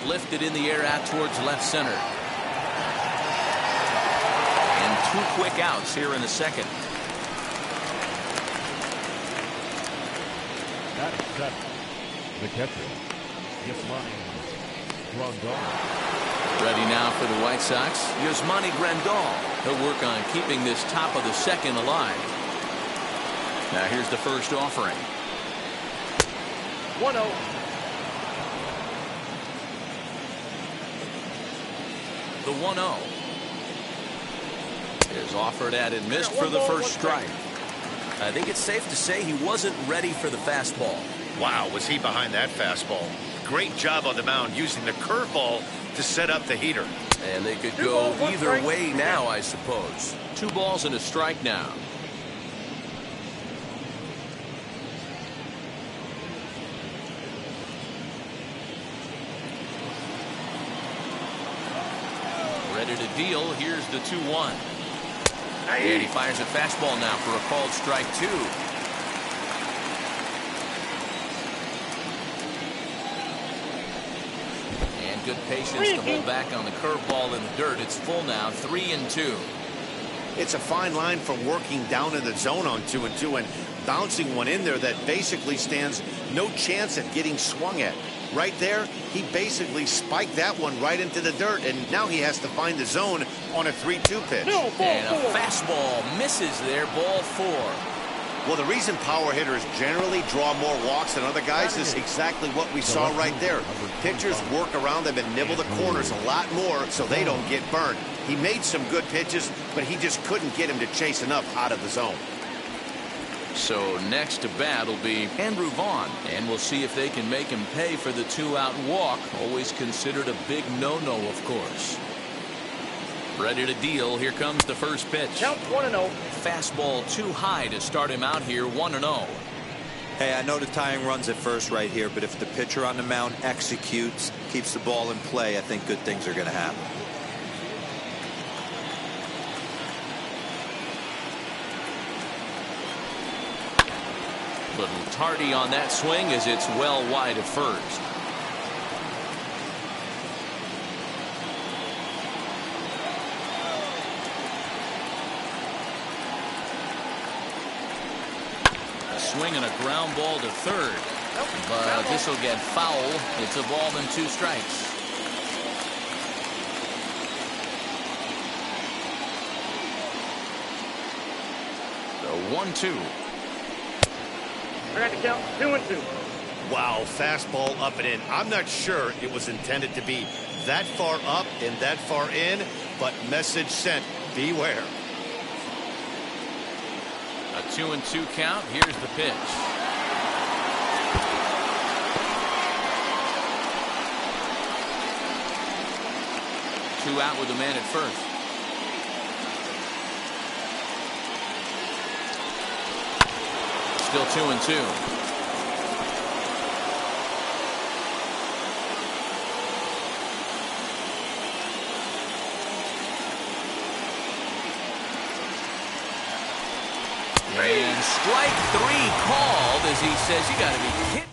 Lifted in the air out towards left center. And 2 quick outs here in the 2nd. That's 7. The catcher. Ready now for the White Sox, Yasmani Grandal. He'll work on keeping this top of the 2nd alive. Now here's the first offering. 1-0. The 1-0 is offered at and missed for the first strike. I think it's safe to say he wasn't ready for the fastball. Wow, was he behind that fastball. Great job on the mound using the curveball to set up the heater. And they could go either way now, I suppose. 2 balls and a strike now. Ready to deal. Here's the 2-1. And he fires a fastball now for a called strike 2. Good patience to hold back on the curveball in the dirt. It's full now, 3-2. It's a fine line from working down in the zone on 2-2 and bouncing one in there that basically stands no chance at getting swung at. Right there, he basically spiked that one right into the dirt, and now he has to find the zone on a 3-2 pitch. And a fastball misses there, ball 4. Well, the reason power hitters generally draw more walks than other guys is exactly what we saw right there. Pitchers work around them and nibble the corners a lot more so they don't get burned. He made some good pitches, but he just couldn't get him to chase enough out of the zone. So next to bat will be Andrew Vaughn, and we'll see if they can make him pay for the 2-out walk. Always considered a big no-no, of course. Ready to deal. Here comes the first pitch. Count 1-0. Fastball too high to start him out here, 1-0. Hey, I know the tying runs at first right here, but if the pitcher on the mound executes, keeps the ball in play, I think good things are going to happen. Little tardy on that swing as it's well wide of first. Swing and a ground ball to third. But this will get foul. It's a ball and 2 strikes. The 1-2. I got the count 2-2. Wow, fastball up and in. I'm not sure it was intended to be that far up and that far in, but message sent. Beware. A 2-2 count. Here's the pitch. Two out with a man at first. Still 2-2. And strike 3 called as he says, you got to be kidding me.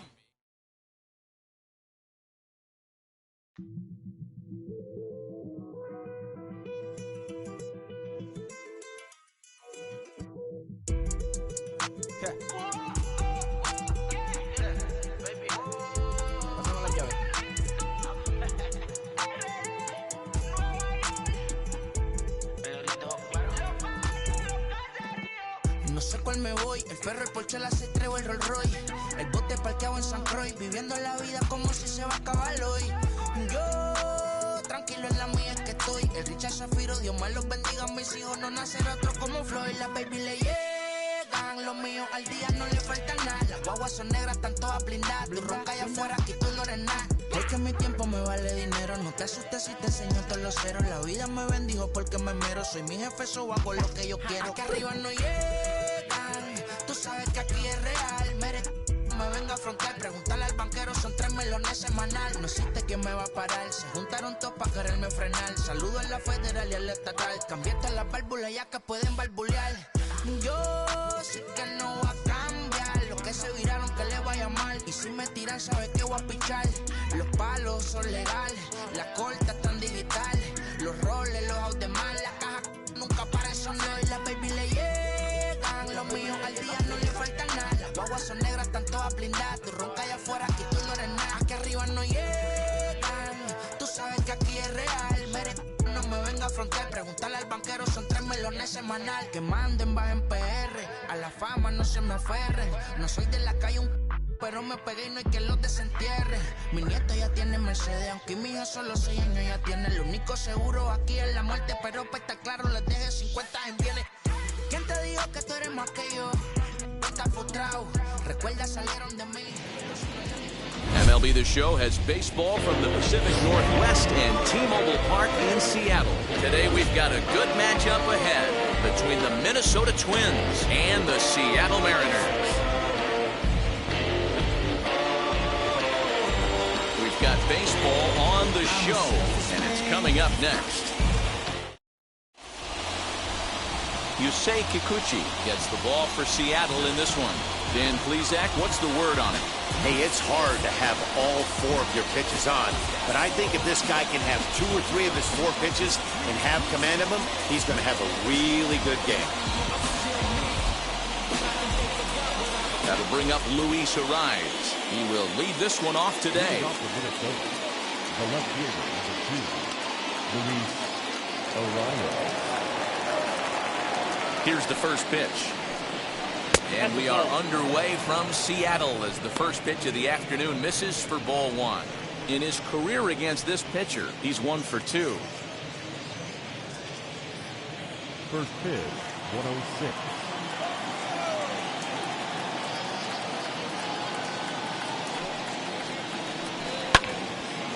No sé cuál me voy, el perro, el Porsche, la C3 o el Rolls Royce. El bote parqueado en San Croix, viviendo la vida como si se va a acabar hoy. Yo, tranquilo en la mía es que estoy. El Richard Zafiro, Dios más los bendiga, mis hijos no nacer otro como Floyd. Las baby le llegan, los míos al día no le falta nada. Las guaguas son negras, están todas blindadas. Tu ronca allá afuera, aquí tú no eres nada. Es que mi tiempo me vale dinero, no te asustes si te enseño todos los ceros. La vida me bendijo porque me mero, soy mi jefe, so hago lo que yo quiero. Aquí arriba no llegan, tú sabes que aquí es real. Me venga a afrontar, preguntarle al banquero, son 3 melones semanal. No existe quien me va a parar, se juntaron todos para quererme frenar. Saludo a la federal y a la estatal, cambiaste las válvulas ya que pueden barbulear. Yo sé que no va a cambiar, lo que se viraron que le vaya mal. Y si me tiran sabes que voy a pichar. Los palos son legales, las cortas están digitales. Los roles, los autos mal, la caja nunca para eso no. Y las baby le llegan, los míos al día no le falta nada. Las guaguas son negras, están todas blindadas. Tu ronca allá afuera, aquí tú no eres nada. Aquí arriba no llegan, tú sabes que aquí es real. No me venga a afrontar, preguntarle al banquero, son 3 melones semanal. Que manden, bajen PR, a la fama no se me aferren. No soy de la calle pero me pegué y no hay que los desentierre. Mi nieto ya tiene Mercedes, aunque mi hija solo 6 años ya tiene. Lo único seguro aquí es la muerte, pero para estar claro les deje 50 en bienes. ¿Quién te dijo que tú eres más que yo? Estás frustrado, recuerda salieron de mí. MLB The Show has baseball from the Pacific Northwest and T-Mobile Park in Seattle. Today we've got a good matchup ahead between the Minnesota Twins and the Seattle Mariners. We've got baseball on the show, and it's coming up next. Yusei Kikuchi gets the ball for Seattle in this one. Dan Plesac, what's the word on it? Hey, it's hard to have all 4 of your pitches on, but I think if this guy can have 2 or 3 of his 4 pitches and have command of them, he's going to have a really good game. That'll bring up Luis Ariz. He will lead this one off today. The left fielder is a 2, Luis Ariz. Here's the first pitch. And we are underway from Seattle as the first pitch of the afternoon misses for ball one. In his career against this pitcher, he's 1 for 2. First pitch, 106.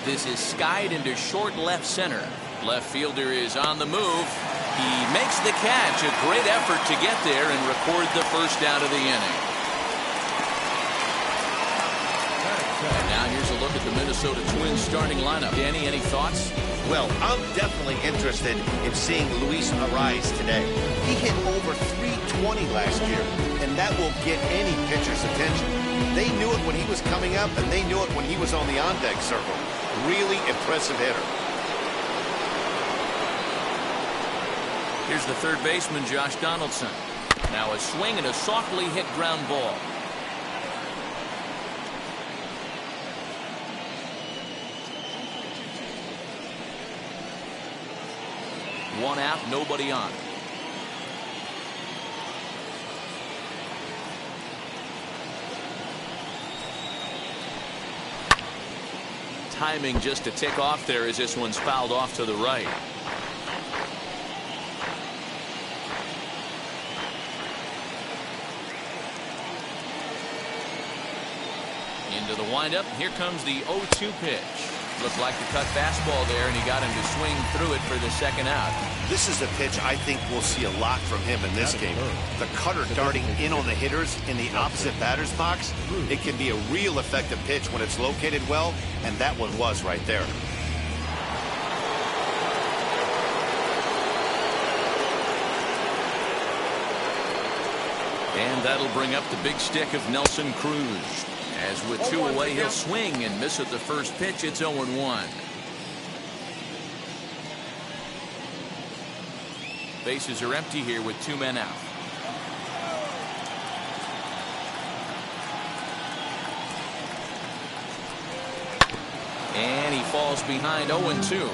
This is skied into short left center. Left fielder is on the move. He makes the catch. A great effort to get there and record the first out of the inning. And now here's a look at the Minnesota Twins starting lineup. Danny, any thoughts? Well, I'm definitely interested in seeing Luis Arraez today. He hit over 320 last year, and that will get any pitcher's attention. They knew it when he was coming up, and they knew it when he was on the on-deck circle. Really impressive hitter. Here's the third baseman, Josh Donaldson. Now a swing and a softly hit ground ball. One out, nobody on. Timing just a tick off there as this one's fouled off to the right. Into the windup. Here comes the 0-2 pitch. Looked like the cut fastball there, and he got him to swing through it for the second out. This is a pitch I think we'll see a lot from him in this game. The cutter darting in on the hitters in the opposite batter's box. It can be a real effective pitch when it's located well, and that one was right there. And that'll bring up the big stick of Nelson Cruz. As with 2 away, he'll swing and miss at the first pitch. It's 0-1. Bases are empty here with 2 men out. And he falls behind 0-2.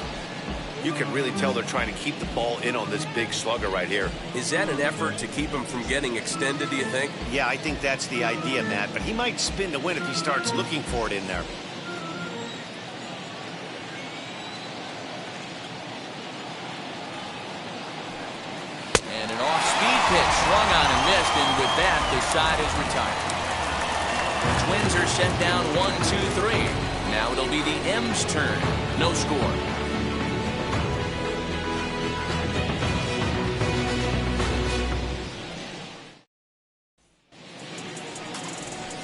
You can really tell they're trying to keep the ball in on this big slugger right here. Is that an effort to keep him from getting extended, do you think? Yeah, I think that's the idea, Matt, but he might spin to win if he starts looking for it in there. And an off-speed pitch swung on and missed, and with that, the side is retired. The Twins are set down 1-2-3. Now it'll be the M's turn. No score.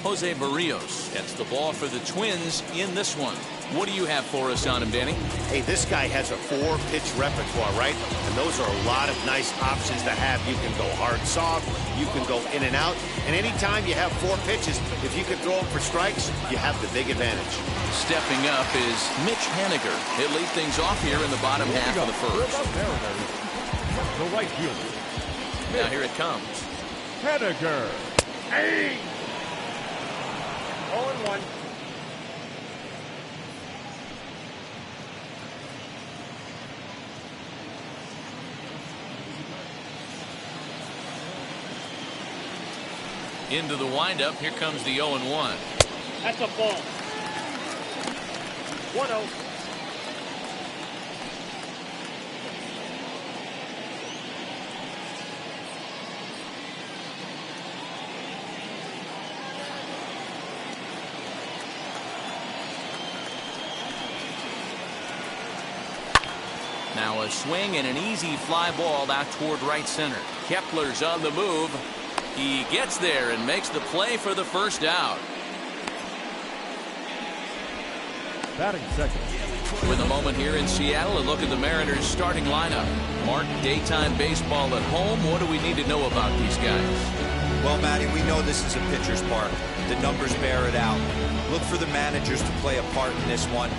Jose Barrios gets the ball for the Twins in this one. What do you have for us on him, Danny? Hey, this guy has a 4-pitch repertoire, right? And those are a lot of nice options to have. You can go hard, soft. You can go in and out. And anytime you have 4 pitches, if you can throw them for strikes, you have the big advantage. Stepping up is Mitch Haniger. He'll lead things off here in the bottom half of the first. The right fielder. Now here it comes. Haniger. Hey! 0-1. Into the windup. Here comes the 0-1. That's a ball. 1-0. Now a swing and an easy fly ball out toward right center. Kepler's on the move. He gets there and makes the play for the first out. Batting second. With a moment here in Seattle, a look at the Mariners starting lineup. Mark, daytime baseball at home. What do we need to know about these guys? Well, Matty, we know this is a pitcher's park. The numbers bear it out. Look for the managers to play a part in this one.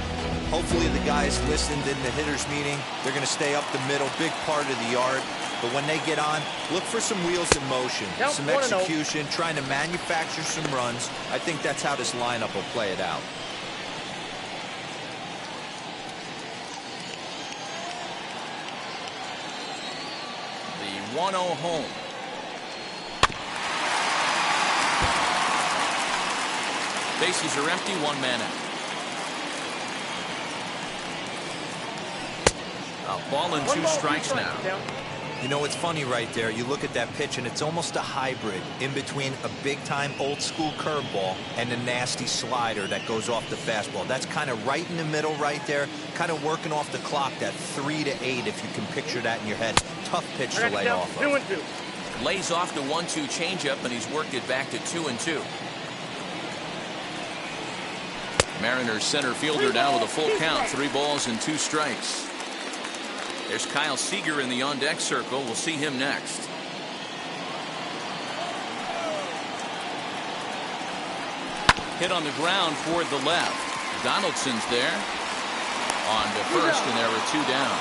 Hopefully the guys listened in the hitters meeting. They're going to stay up the middle, big part of the yard. But when they get on, look for some wheels in motion, some execution, trying to manufacture some runs. I think that's how this lineup will play it out. The 1-0 home. Bases are empty, one man out. A ball and 2 strikes now. You know, it's funny right there. You look at that pitch, and it's almost a hybrid in between a big-time old-school curveball and a nasty slider that goes off the fastball. That's kind of right in the middle right there, kind of working off the clock, that 3 to 8, if you can picture that in your head. Tough pitch to lay off of. 2-2. Lays off the 1-2 changeup, and he's worked it back to 2-2. Mariners center fielder now with a full count, 3 balls and 2 strikes. There's Kyle Seager in the on-deck circle. We'll see him next. Hit on the ground toward the left. Donaldson's there. On to first, and there are 2 down.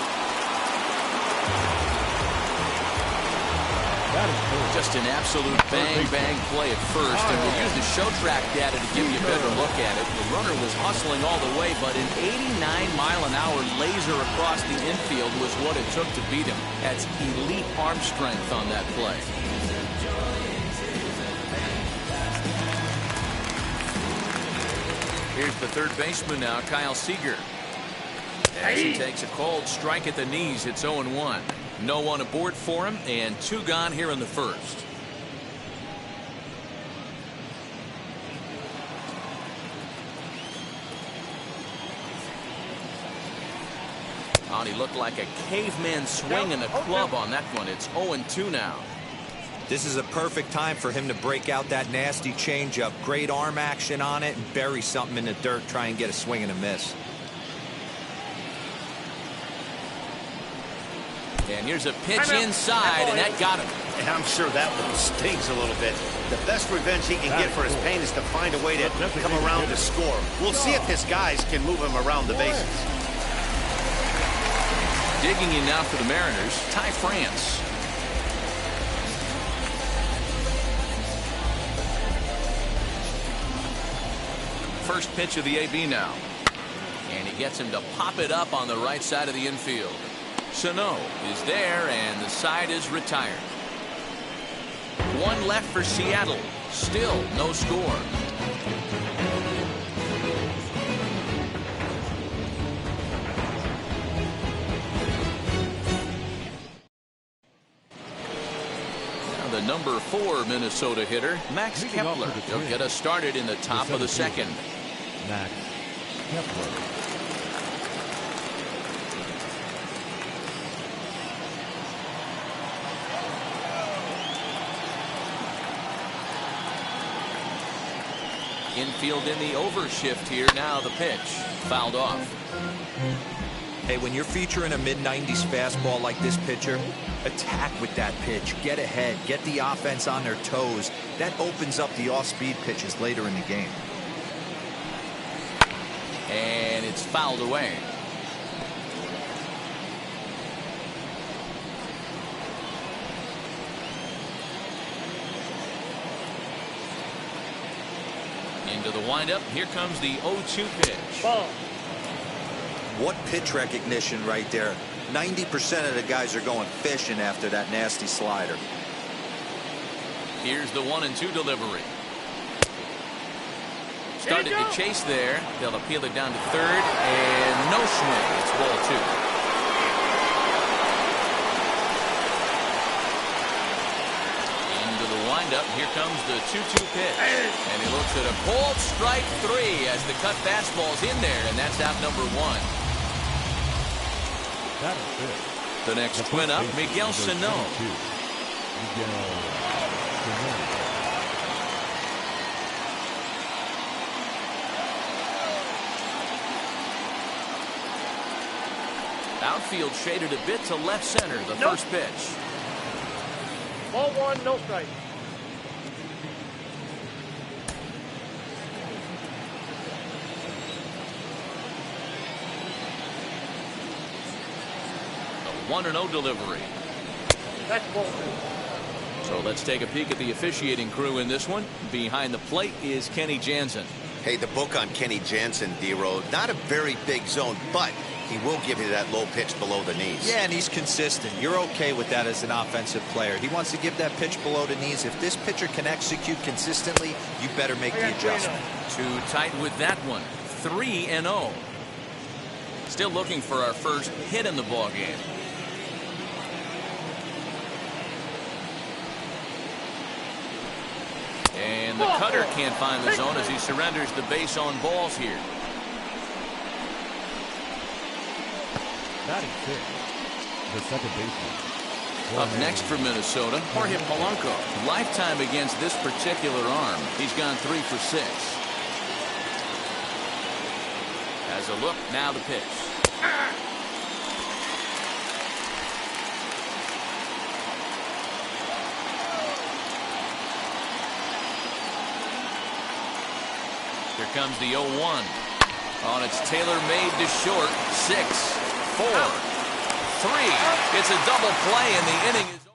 Just an absolute bang play at first, and we'll use the show track data to give you a better look at it. The runner was hustling all the way, but an 89-mile-an-hour laser across the infield was what it took to beat him. That's elite arm strength on that play. Here's the third baseman now, Kyle Seager. As he takes a cold strike at the knees, it's 0-1. No one aboard for him, and 2 gone here in the first. Oh, he looked like a caveman swinging a club on that one. It's 0-2 now. This is a perfect time for him to break out that nasty changeup. Great arm action on it and bury something in the dirt. Try and get a swing and a miss. And here's a pitch inside, and that got him. And I'm sure that one stings a little bit. The best revenge he can get for his pain is to find a way to come around to score. We'll see if his guys can move him around the bases. Digging in now for the Mariners, Ty France. First pitch of the AB now. And he gets him to pop it up on the right side of the infield. Sano is there, and the side is retired. 1 left for Seattle. Still no score. Now the number 4 Minnesota hitter, Max Kepler. He'll get us started in the top of the second. Max Kepler. Infield in the overshift here. Now the pitch. Fouled off. Hey, when you're featuring a mid-90s fastball like this pitcher, attack with that pitch. Get ahead. Get the offense on their toes. That opens up the off-speed pitches later in the game. And it's fouled away. Into the windup. Here comes the 0-2 pitch. Ball. What pitch recognition right there. 90% of the guys are going fishing after that nasty slider. Here's the 1-2 delivery. Started to chase there. They'll appeal it down to third, and no swing. It's ball 2. Up. Here comes the 2-2 pitch. And he looks at a cold strike 3 as the cut fastball's in there, and that's out number 1. The next twin up, Miguel Sano. Outfield shaded a bit to left center, the first pitch. Ball 1, no strike. A 1-0 delivery. That's ball 2. So let's take a peek at the officiating crew in this one. Behind the plate is Kenny Jansen. Hey, the book on Kenny Jansen, D-Road. Not a very big zone, but He will give you that low pitch below the knees. Yeah, and he's consistent. You're okay with that as an offensive player. He wants to give that pitch below the knees. If this pitcher can execute consistently, you better make the adjustment. Too tight with that one. 3-0. Still looking for our first hit in the ball game. And the cutter can't find the zone as he surrenders the base on balls here. Batting fifth, the second baseman. Up next for Minnesota, Jorge Polanco. Lifetime against this particular arm. He's gone 3 for 6. As a look, now the pitch. Here comes the 0-1. On its tailor-made to short. 6, 4, 3. It's a double play, and the inning is over.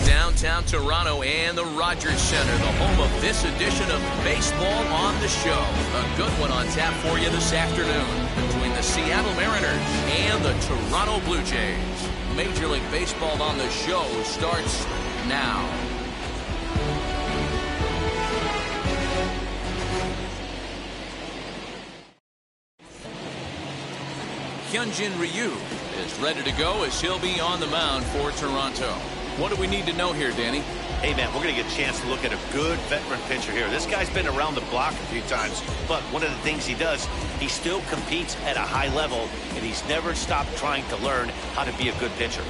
Downtown Toronto and the Rogers Center, the home of this edition of Baseball on the Show. A good one on tap for you this afternoon between the Seattle Mariners and the Toronto Blue Jays. Major League Baseball on the Show starts now. Hyunjin Ryu is ready to go as he'll be on the mound for Toronto. What do we need to know here, Danny? Hey, man, we're going to get a chance to look at a good veteran pitcher here. This guy's been around the block a few times, but one of the things he does, he still competes at a high level, and he's never stopped trying to learn how to be a good pitcher.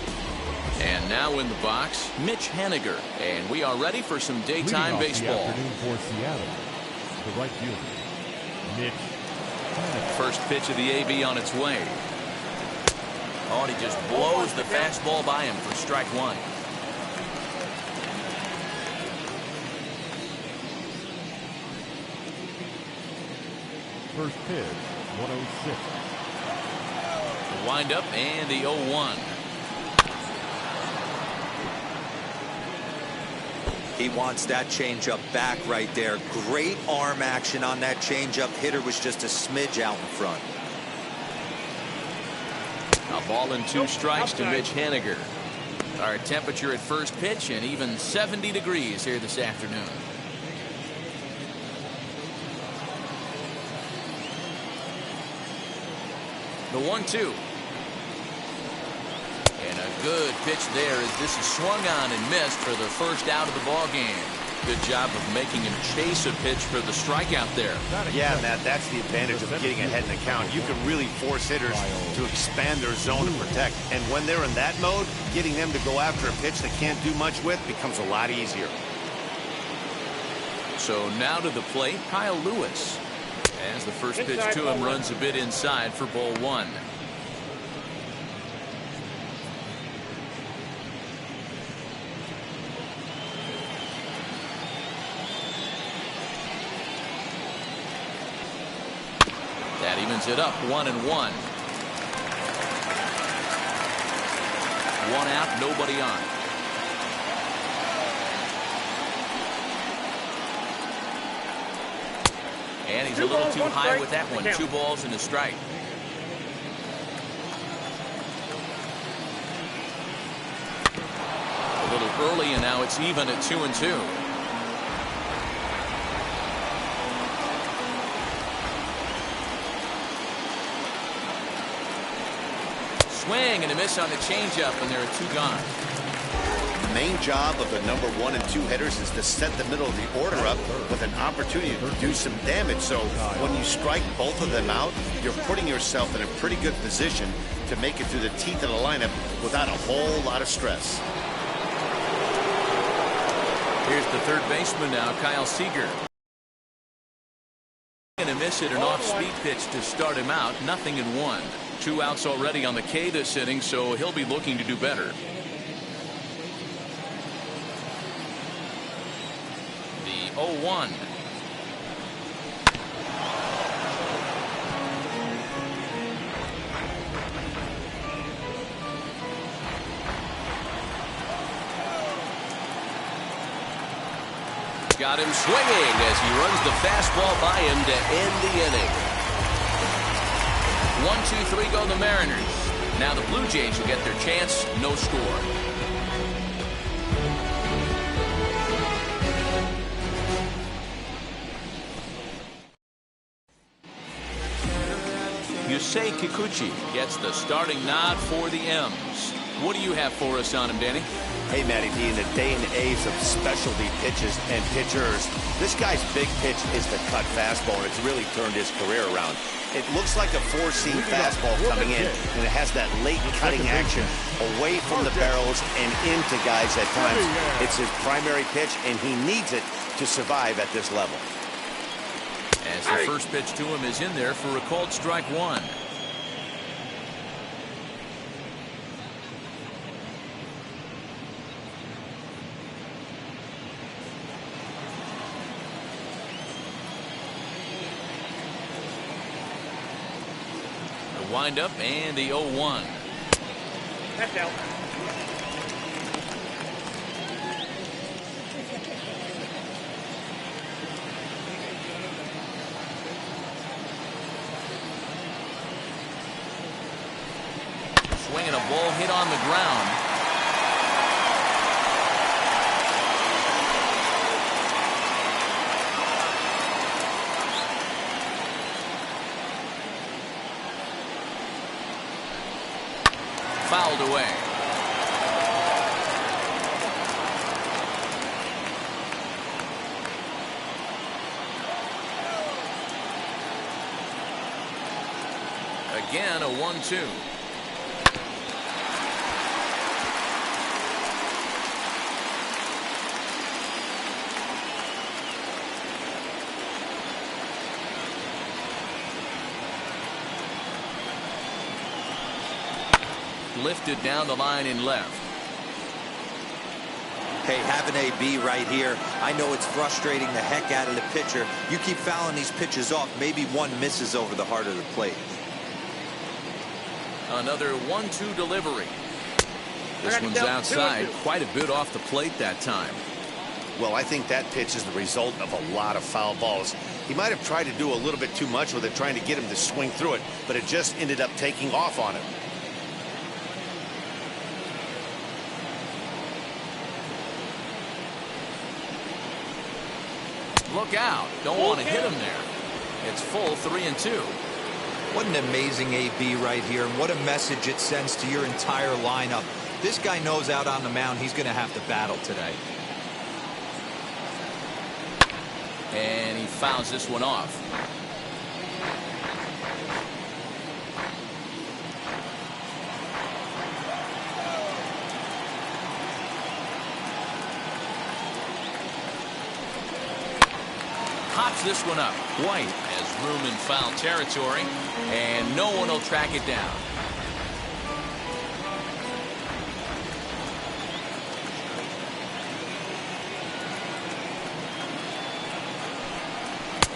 And now in the box, Mitch Haniger. And we are ready for some daytime baseball. The afternoon for Seattle, the right fielder, Mitch Haniger. First pitch of the AB on its way. Oh, and he just blows the fastball by him for strike one. First pitch, 106. The windup and the 0-1. He wants that changeup back right there. Great arm action on that changeup. Hitter was just a smidge out in front. A ball and 2 strikes to Mitch Haniger. Our temperature at first pitch and even 70 degrees here this afternoon. The 1-2. And a good pitch there as this is swung on and missed for the first out of the ball game. Good job of making him chase a pitch for the strikeout there. Yeah, Matt, that's the advantage of getting ahead in the count. You can really force hitters to expand their zone to protect. And when they're in that mode, getting them to go after a pitch they can't do much with becomes a lot easier. So now to the plate, Kyle Lewis. As the first pitch to him runs a bit inside for ball one. That evens it up, 1-1. One out, nobody on. And he's a little too high with that one. 2 balls and a strike. A little early, and now it's even at 2-2. Swing and a miss on the changeup, and there are 2 gone. The main job of the #1 and 2 hitters is to set the middle of the order up with an opportunity to do some damage. So when you strike both of them out, you're putting yourself in a pretty good position to make it through the teeth of the lineup without a whole lot of stress. Here's the third baseman now, Kyle Seager. And a miss at an off-speed pitch to start him out. 0-1. 2 outs already on the K this inning, so he'll be looking to do better. The 0-1. Got him swinging as he runs the fastball by him to end the inning. 1-2-3 go the Mariners. Now the Blue Jays will get their chance. No score. Yusei Kikuchi gets the starting nod for the M's. What do you have for us on him, Danny? Hey, Matty D, in the day and age of specialty pitches and pitchers, this guy's big pitch is the cut fastball, and it's really turned his career around. It looks like a 4-seam fastball coming in, and it has that late cutting action away from the barrels and into guys at times. It's his primary pitch, and he needs it to survive at this level. As the first pitch to him is in there for a called strike 1. Wind up and the 0-1. That's out. Swinging a ball hit on the ground. Fouled away. Again, a 1-2. Lifted down the line in left. Hey, have an AB right here. I know it's frustrating the heck out of the pitcher. You keep fouling these pitches off, maybe one misses over the heart of the plate. Another 1-2 delivery. This one's outside, quite a bit off the plate that time. Well, I think that pitch is the result of a lot of foul balls. He might have tried to do a little bit too much with it, trying to get him to swing through it, but it just ended up taking off on him. Look out. Don't want to hit him there. It's full 3-2. What an amazing AB right here, and what a message it sends to your entire lineup. This guy knows out on the mound he's going to have to battle today. and he fouls this one off. Pops this one up. White has room in foul territory, and no one will track it down.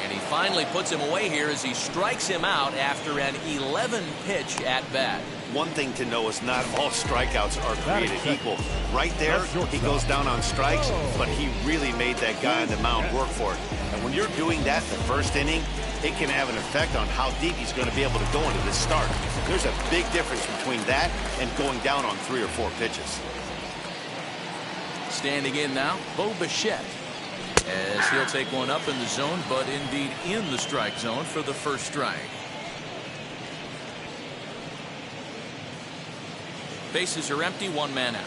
And he finally puts him away here as he strikes him out after an 11-pitch at bat. One thing to know is not all strikeouts are created equal. Right there, he goes down on strikes, but he really made that guy on the mound work for it. And when you're doing that in the first inning, it can have an effect on how deep he's going to be able to go into this start. There's a big difference between that and going down on 3 or 4 pitches. Standing in now, Bo Bichette, as he'll take one up in the zone, but indeed in the strike zone for the first strike. Bases are empty, 1 man out.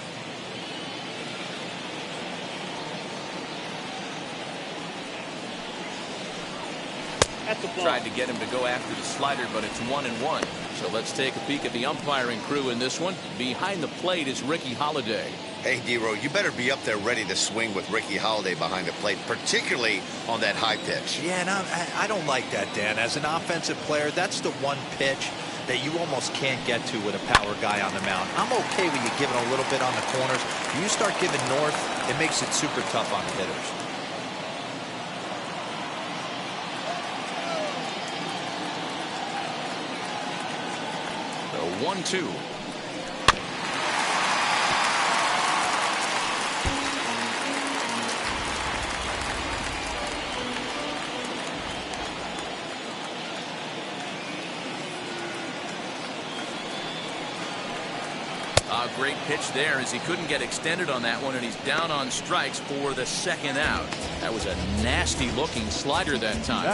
Tried to get him to go after the slider, but it's 1-1. So let's take a peek at the umpiring crew in this one. Behind the plate is Ricky Holiday. Hey, D-Row, you better be up there ready to swing with Ricky Holiday behind the plate, particularly on that high pitch. Yeah, and I don't like that, Dan. As an offensive player, that's the one pitch that you almost can't get to with a power guy on the mound. I'm okay with you giving a little bit on the corners. When you start giving north, it makes it super tough on the hitters. The 1-2. Great pitch there as he couldn't get extended on that one, and he's down on strikes for the second out. That was a nasty looking slider that time.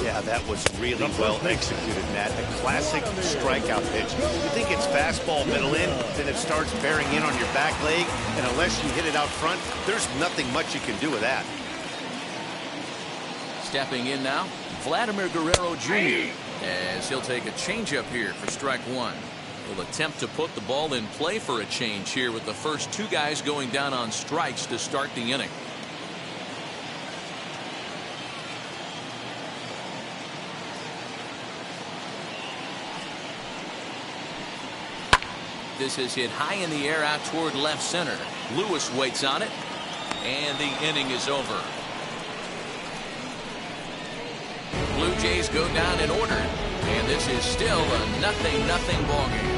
Yeah, that was really well executed, Matt. A classic strikeout pitch. You think it's fastball middle in, then it starts bearing in on your back leg, and unless you hit it out front, there's nothing much you can do with that. Stepping in now, Vladimir Guerrero Jr. as he'll take a changeup here for strike 1. Will attempt to put the ball in play for a change here with the first 2 guys going down on strikes to start the inning. This is hit high in the air out toward left center. Lewis waits on it, and the inning is over. Blue Jays go down in order, and this is still a 0-0 ball game.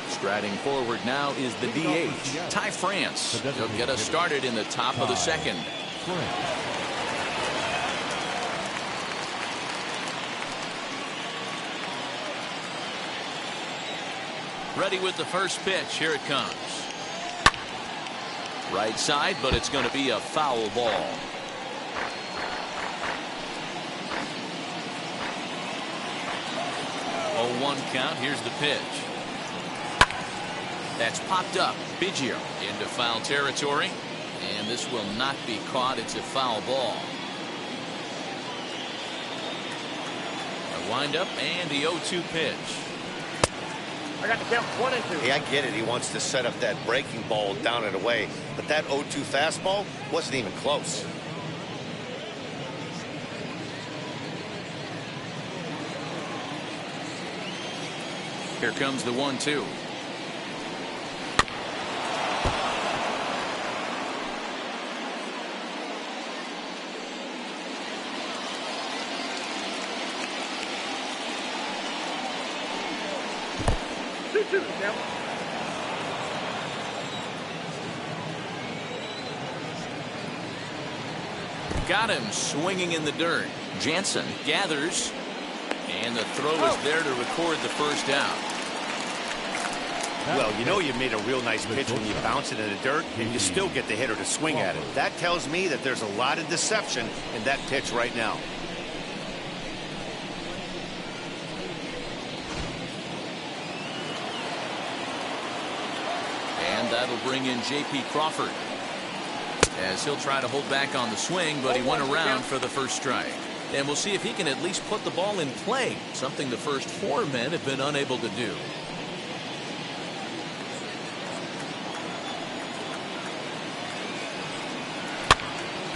Striding forward now is the DH, Ty France. He'll get us started in the top of the second. Ready with the first pitch. Here it comes. Right side, but it's going to be a foul ball. 0-1 count. Here's the pitch. That's popped up. Biggio into foul territory, and this will not be caught. It's a foul ball. A windup and the 0-2 pitch. I got the count 1-2. Hey, I get it. He wants to set up that breaking ball down and away, but that 0-2 fastball wasn't even close. Here comes the 1-2. Got him swinging in the dirt. Jansen gathers, and the throw is there to record the first down. Well, you know you made a real nice pitch when you bounce it in the dirt and you still get the hitter to swing at it. That tells me that there's a lot of deception in that pitch right now. And that'll bring in J.P. Crawford, as he'll try to hold back on the swing, but he went around for the first strike. And we'll see if he can at least put the ball in play, something the first 4 men have been unable to do.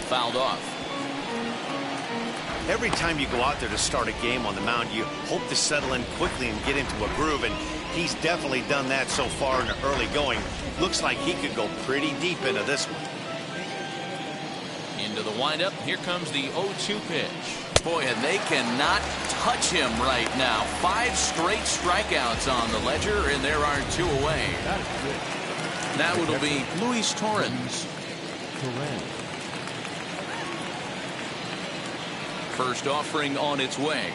Fouled off. Every time you go out there to start a game on the mound, you hope to settle in quickly and get into a groove, and he's definitely done that so far in the early going. Looks like he could go pretty deep into this one. Into the windup. Here comes the 0-2 pitch. Boy, and they cannot touch him right now. 5 straight strikeouts on the ledger, and there are 2 away. Now it'll be Luis Torrens. First offering on its way,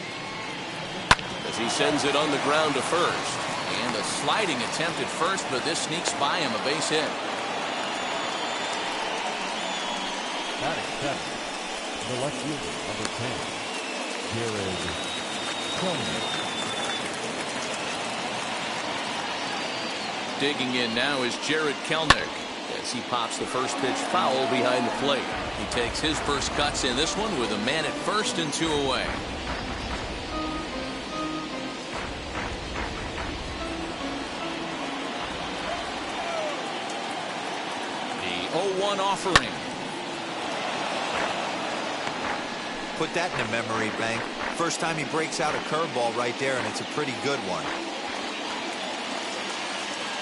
as he sends it on the ground to first. And a sliding attempt at first, but this sneaks by him, a base hit. Batting 7, the left fielder, number 10. Here is Kelnick. Digging in now is Jared Kelnick, as he pops the first pitch foul behind the plate. He takes his first cuts in this one with a man at first and 2 away. The 0-1 offering. Put that in a memory bank. First time he breaks out a curveball right there, and it's a pretty good one.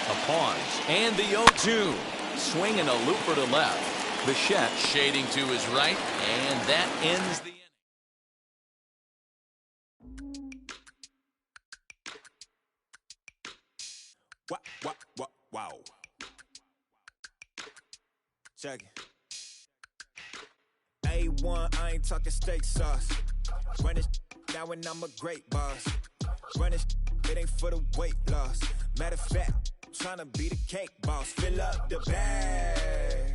A pause. And the 0-2. Swinging a looper to left. Bichette shading to his right, and that ends the inning. Wow. Check it. A1, I ain't talking steak sauce. Run this now and I'm a great boss. Run this, it ain't for the weight loss. Matter of fact, trying to be the cake boss. Fill up the bag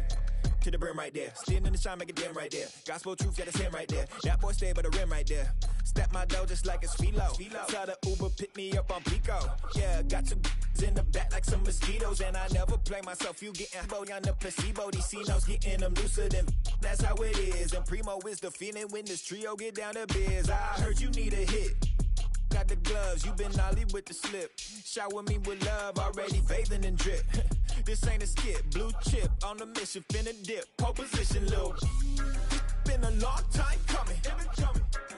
to the brim right there. Standing in the shine, make it dim right there. Gospel truth, yeah, that's him right there. That boy stay by the rim right there. Step my dough just like it's philo. Tell the Uber pick me up on Pico. Yeah, got two in the back like some mosquitoes, and I never play myself. You getting boy on the placebo. These C-notes getting them looser than. That's how it is. And Primo is the feeling when this trio get down to biz. I heard you need a hit. Got the gloves, you been ollie with the slip. Shower me with love, already bathing in drip. This ain't a skip, blue chip on the mission, finna dip. Pole position, little. Been a long time coming.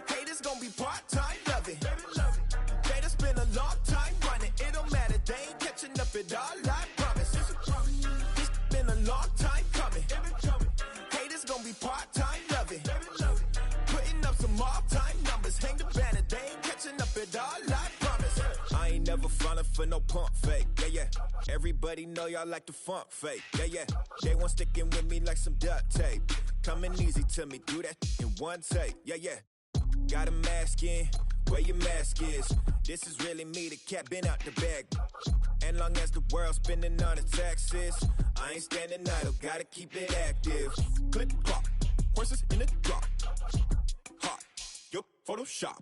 Haters gonna be part-time, love it. They just been a long time running. It don't matter, they ain't catching up at all, I promise. It's been a long time coming. Haters gonna be part-time, love it. Putting up some all-time numbers, hang the banner, they ain't catching up at all, I promise. I ain't never falling for no pump fake, yeah. Everybody know y'all like the funk fake, yeah. They want sticking with me like some duct tape. Coming easy to me, do that in one take, yeah. Got a mask in, where your mask is. This is really me, the cat been out the bag. And long as the world's spending on the taxes, I ain't standing idle, gotta keep it active. Click, clock, horses in the drop. Hot, yup, Photoshop.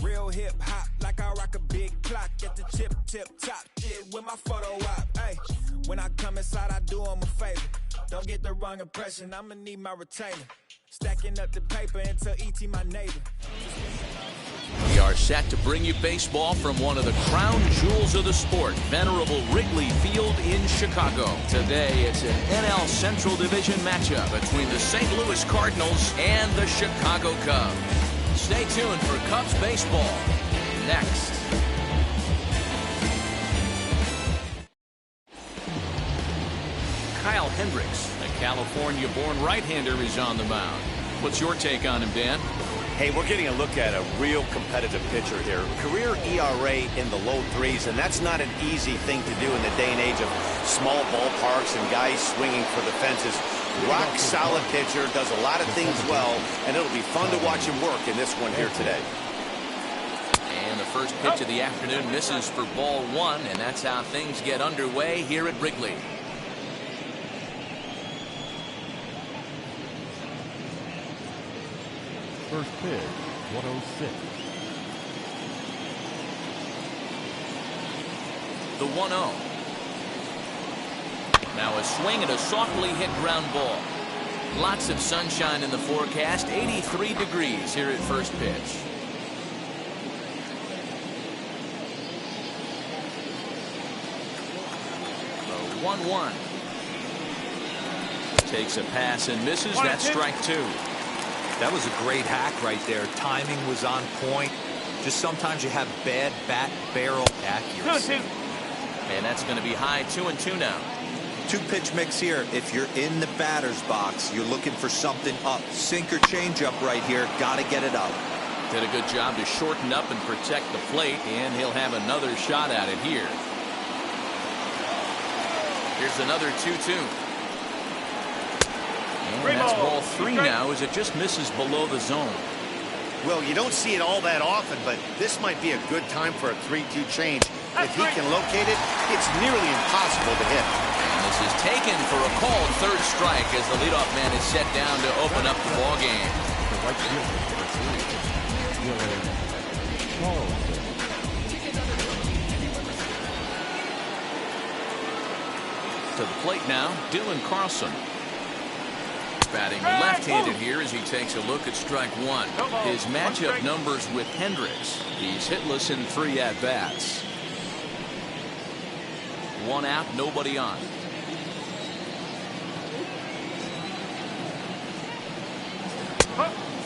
Real hip hop, like I rock a big clock at the tip top. Shit with my photo op. Hey, when I come inside, I do them a favor. Don't get the wrong impression, I'ma need my retainer. Stacking up the paper until E.T. my neighbor. We are set to bring you baseball from one of the crown jewels of the sport, venerable Wrigley Field in Chicago. Today, it's an NL Central Division matchup between the St. Louis Cardinals and the Chicago Cubs. Stay tuned for Cubs baseball next. Kyle Hendricks, a California-born right-hander, is on the mound. What's your take on him, Dan? Hey, we're getting a look at a real competitive pitcher here. Career ERA in the low 3s, and that's not an easy thing to do in the day and age of small ballparks and guys swinging for the fences. Rock solid pitcher, does a lot of things well, and it'll be fun to watch him work in this one here today. And the first pitch of the afternoon misses for ball 1, and that's how things get underway here at Wrigley. First pitch, 106. The 1-0. Now a swing and a softly hit ground ball. Lots of sunshine in the forecast. 83 degrees here at first pitch. The 1-1. Takes a pass and misses. That's strike two. That was a great hack right there. Timing was on point. Just sometimes you have bad bat barrel accuracy. 2-2. And that's going to be high. 2-2 now. Two pitch mix here. If you're in the batter's box, you're looking for something up. Sinker changeup right here. Got to get it up. Did a good job to shorten up and protect the plate, and he'll have another shot at it here. Here's another 2-2. And that's ball three now as it just misses below the zone. Well, you don't see it all that often, but this might be a good time for a 3-2 change. If he can locate it, it's nearly impossible to hit. And this is taken for a called third strike as the leadoff man is set down to open up the ball game. The right fielder for the Phillies, Charles. To the plate now, Dylan Carlson. Batting left-handed here as he takes a look at strike one. His matchup numbers with Hendricks. He's hitless in 3 at-bats. 1 out, nobody on.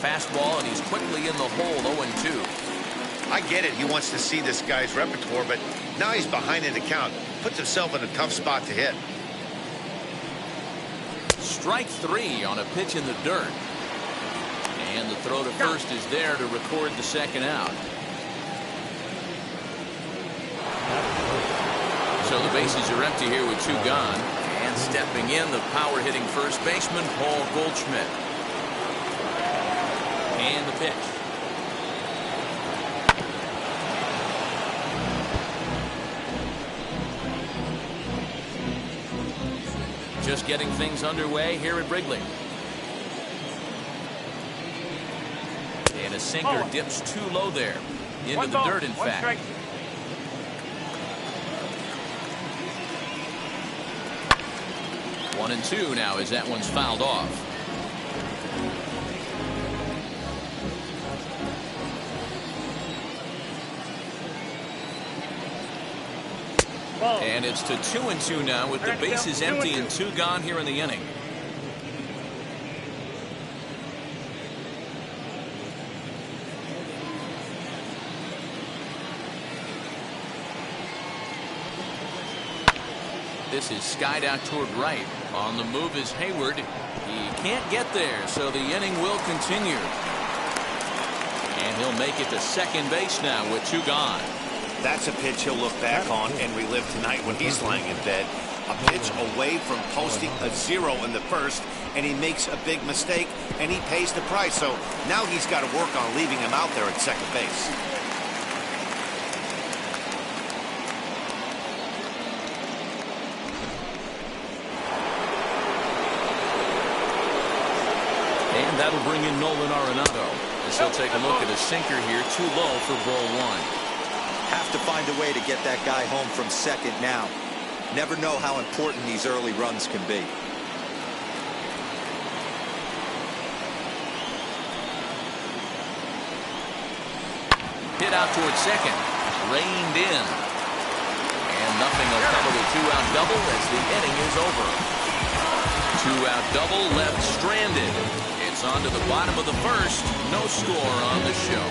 Fastball, and he's quickly in the hole. 0-2. I get it. He wants to see this guy's repertoire, but now he's behind in the count. Puts himself in a tough spot to hit. Strike 3 on a pitch in the dirt. And the throw to first is there to record the second out. So the bases are empty here with 2 gone. And stepping in, the power-hitting first baseman, Paul Goldschmidt. And the pitch. Just getting things underway here at Wrigley. And a sinker dips too low there. Into the dirt, in fact. One and two now as that one's fouled off. And it's to 2-2 now with the bases empty and 2 gone here in the inning. This is skied out toward right. On the move is Hayward. He can't get there, so the inning will continue. And he'll make it to second base now with 2 gone. That's a pitch he'll look back on and relive tonight when he's lying in bed. A pitch away from posting a 0 in the first, and he makes a big mistake, and he pays the price. So now he's got to work on leaving him out there at second base. And that'll bring in Nolan Arenado as he'll take a look at a sinker here, too low for ball 1. Have to find a way to get that guy home from second now. Never know how important these early runs can be. Hit out towards second. Reined in. And nothing will come of a 2-out double as the inning is over. 2-out double left stranded. It's on to the bottom of the first. No score on the show.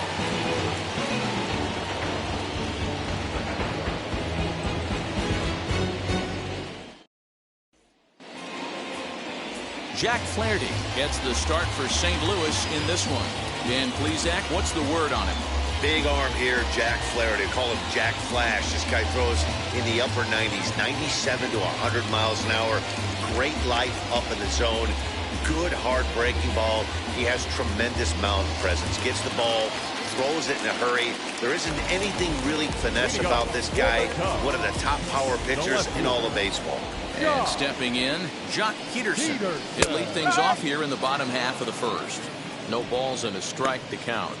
Jack Flaherty gets the start for St. Louis in this one. Dan Plesac, what's the word on him? Big arm here, Jack Flaherty. Call him Jack Flash. This guy throws in the upper 90s, 97 to 100 miles an hour. Great life up in the zone. Good hard breaking ball. He has tremendous mound presence. Gets the ball, throws it in a hurry. There isn't anything really finesse about this guy. One of the top power pitchers in all of baseball. And stepping in, Jock Peterson. He'll lead things off here in the bottom half of the first. No balls and a strike to count.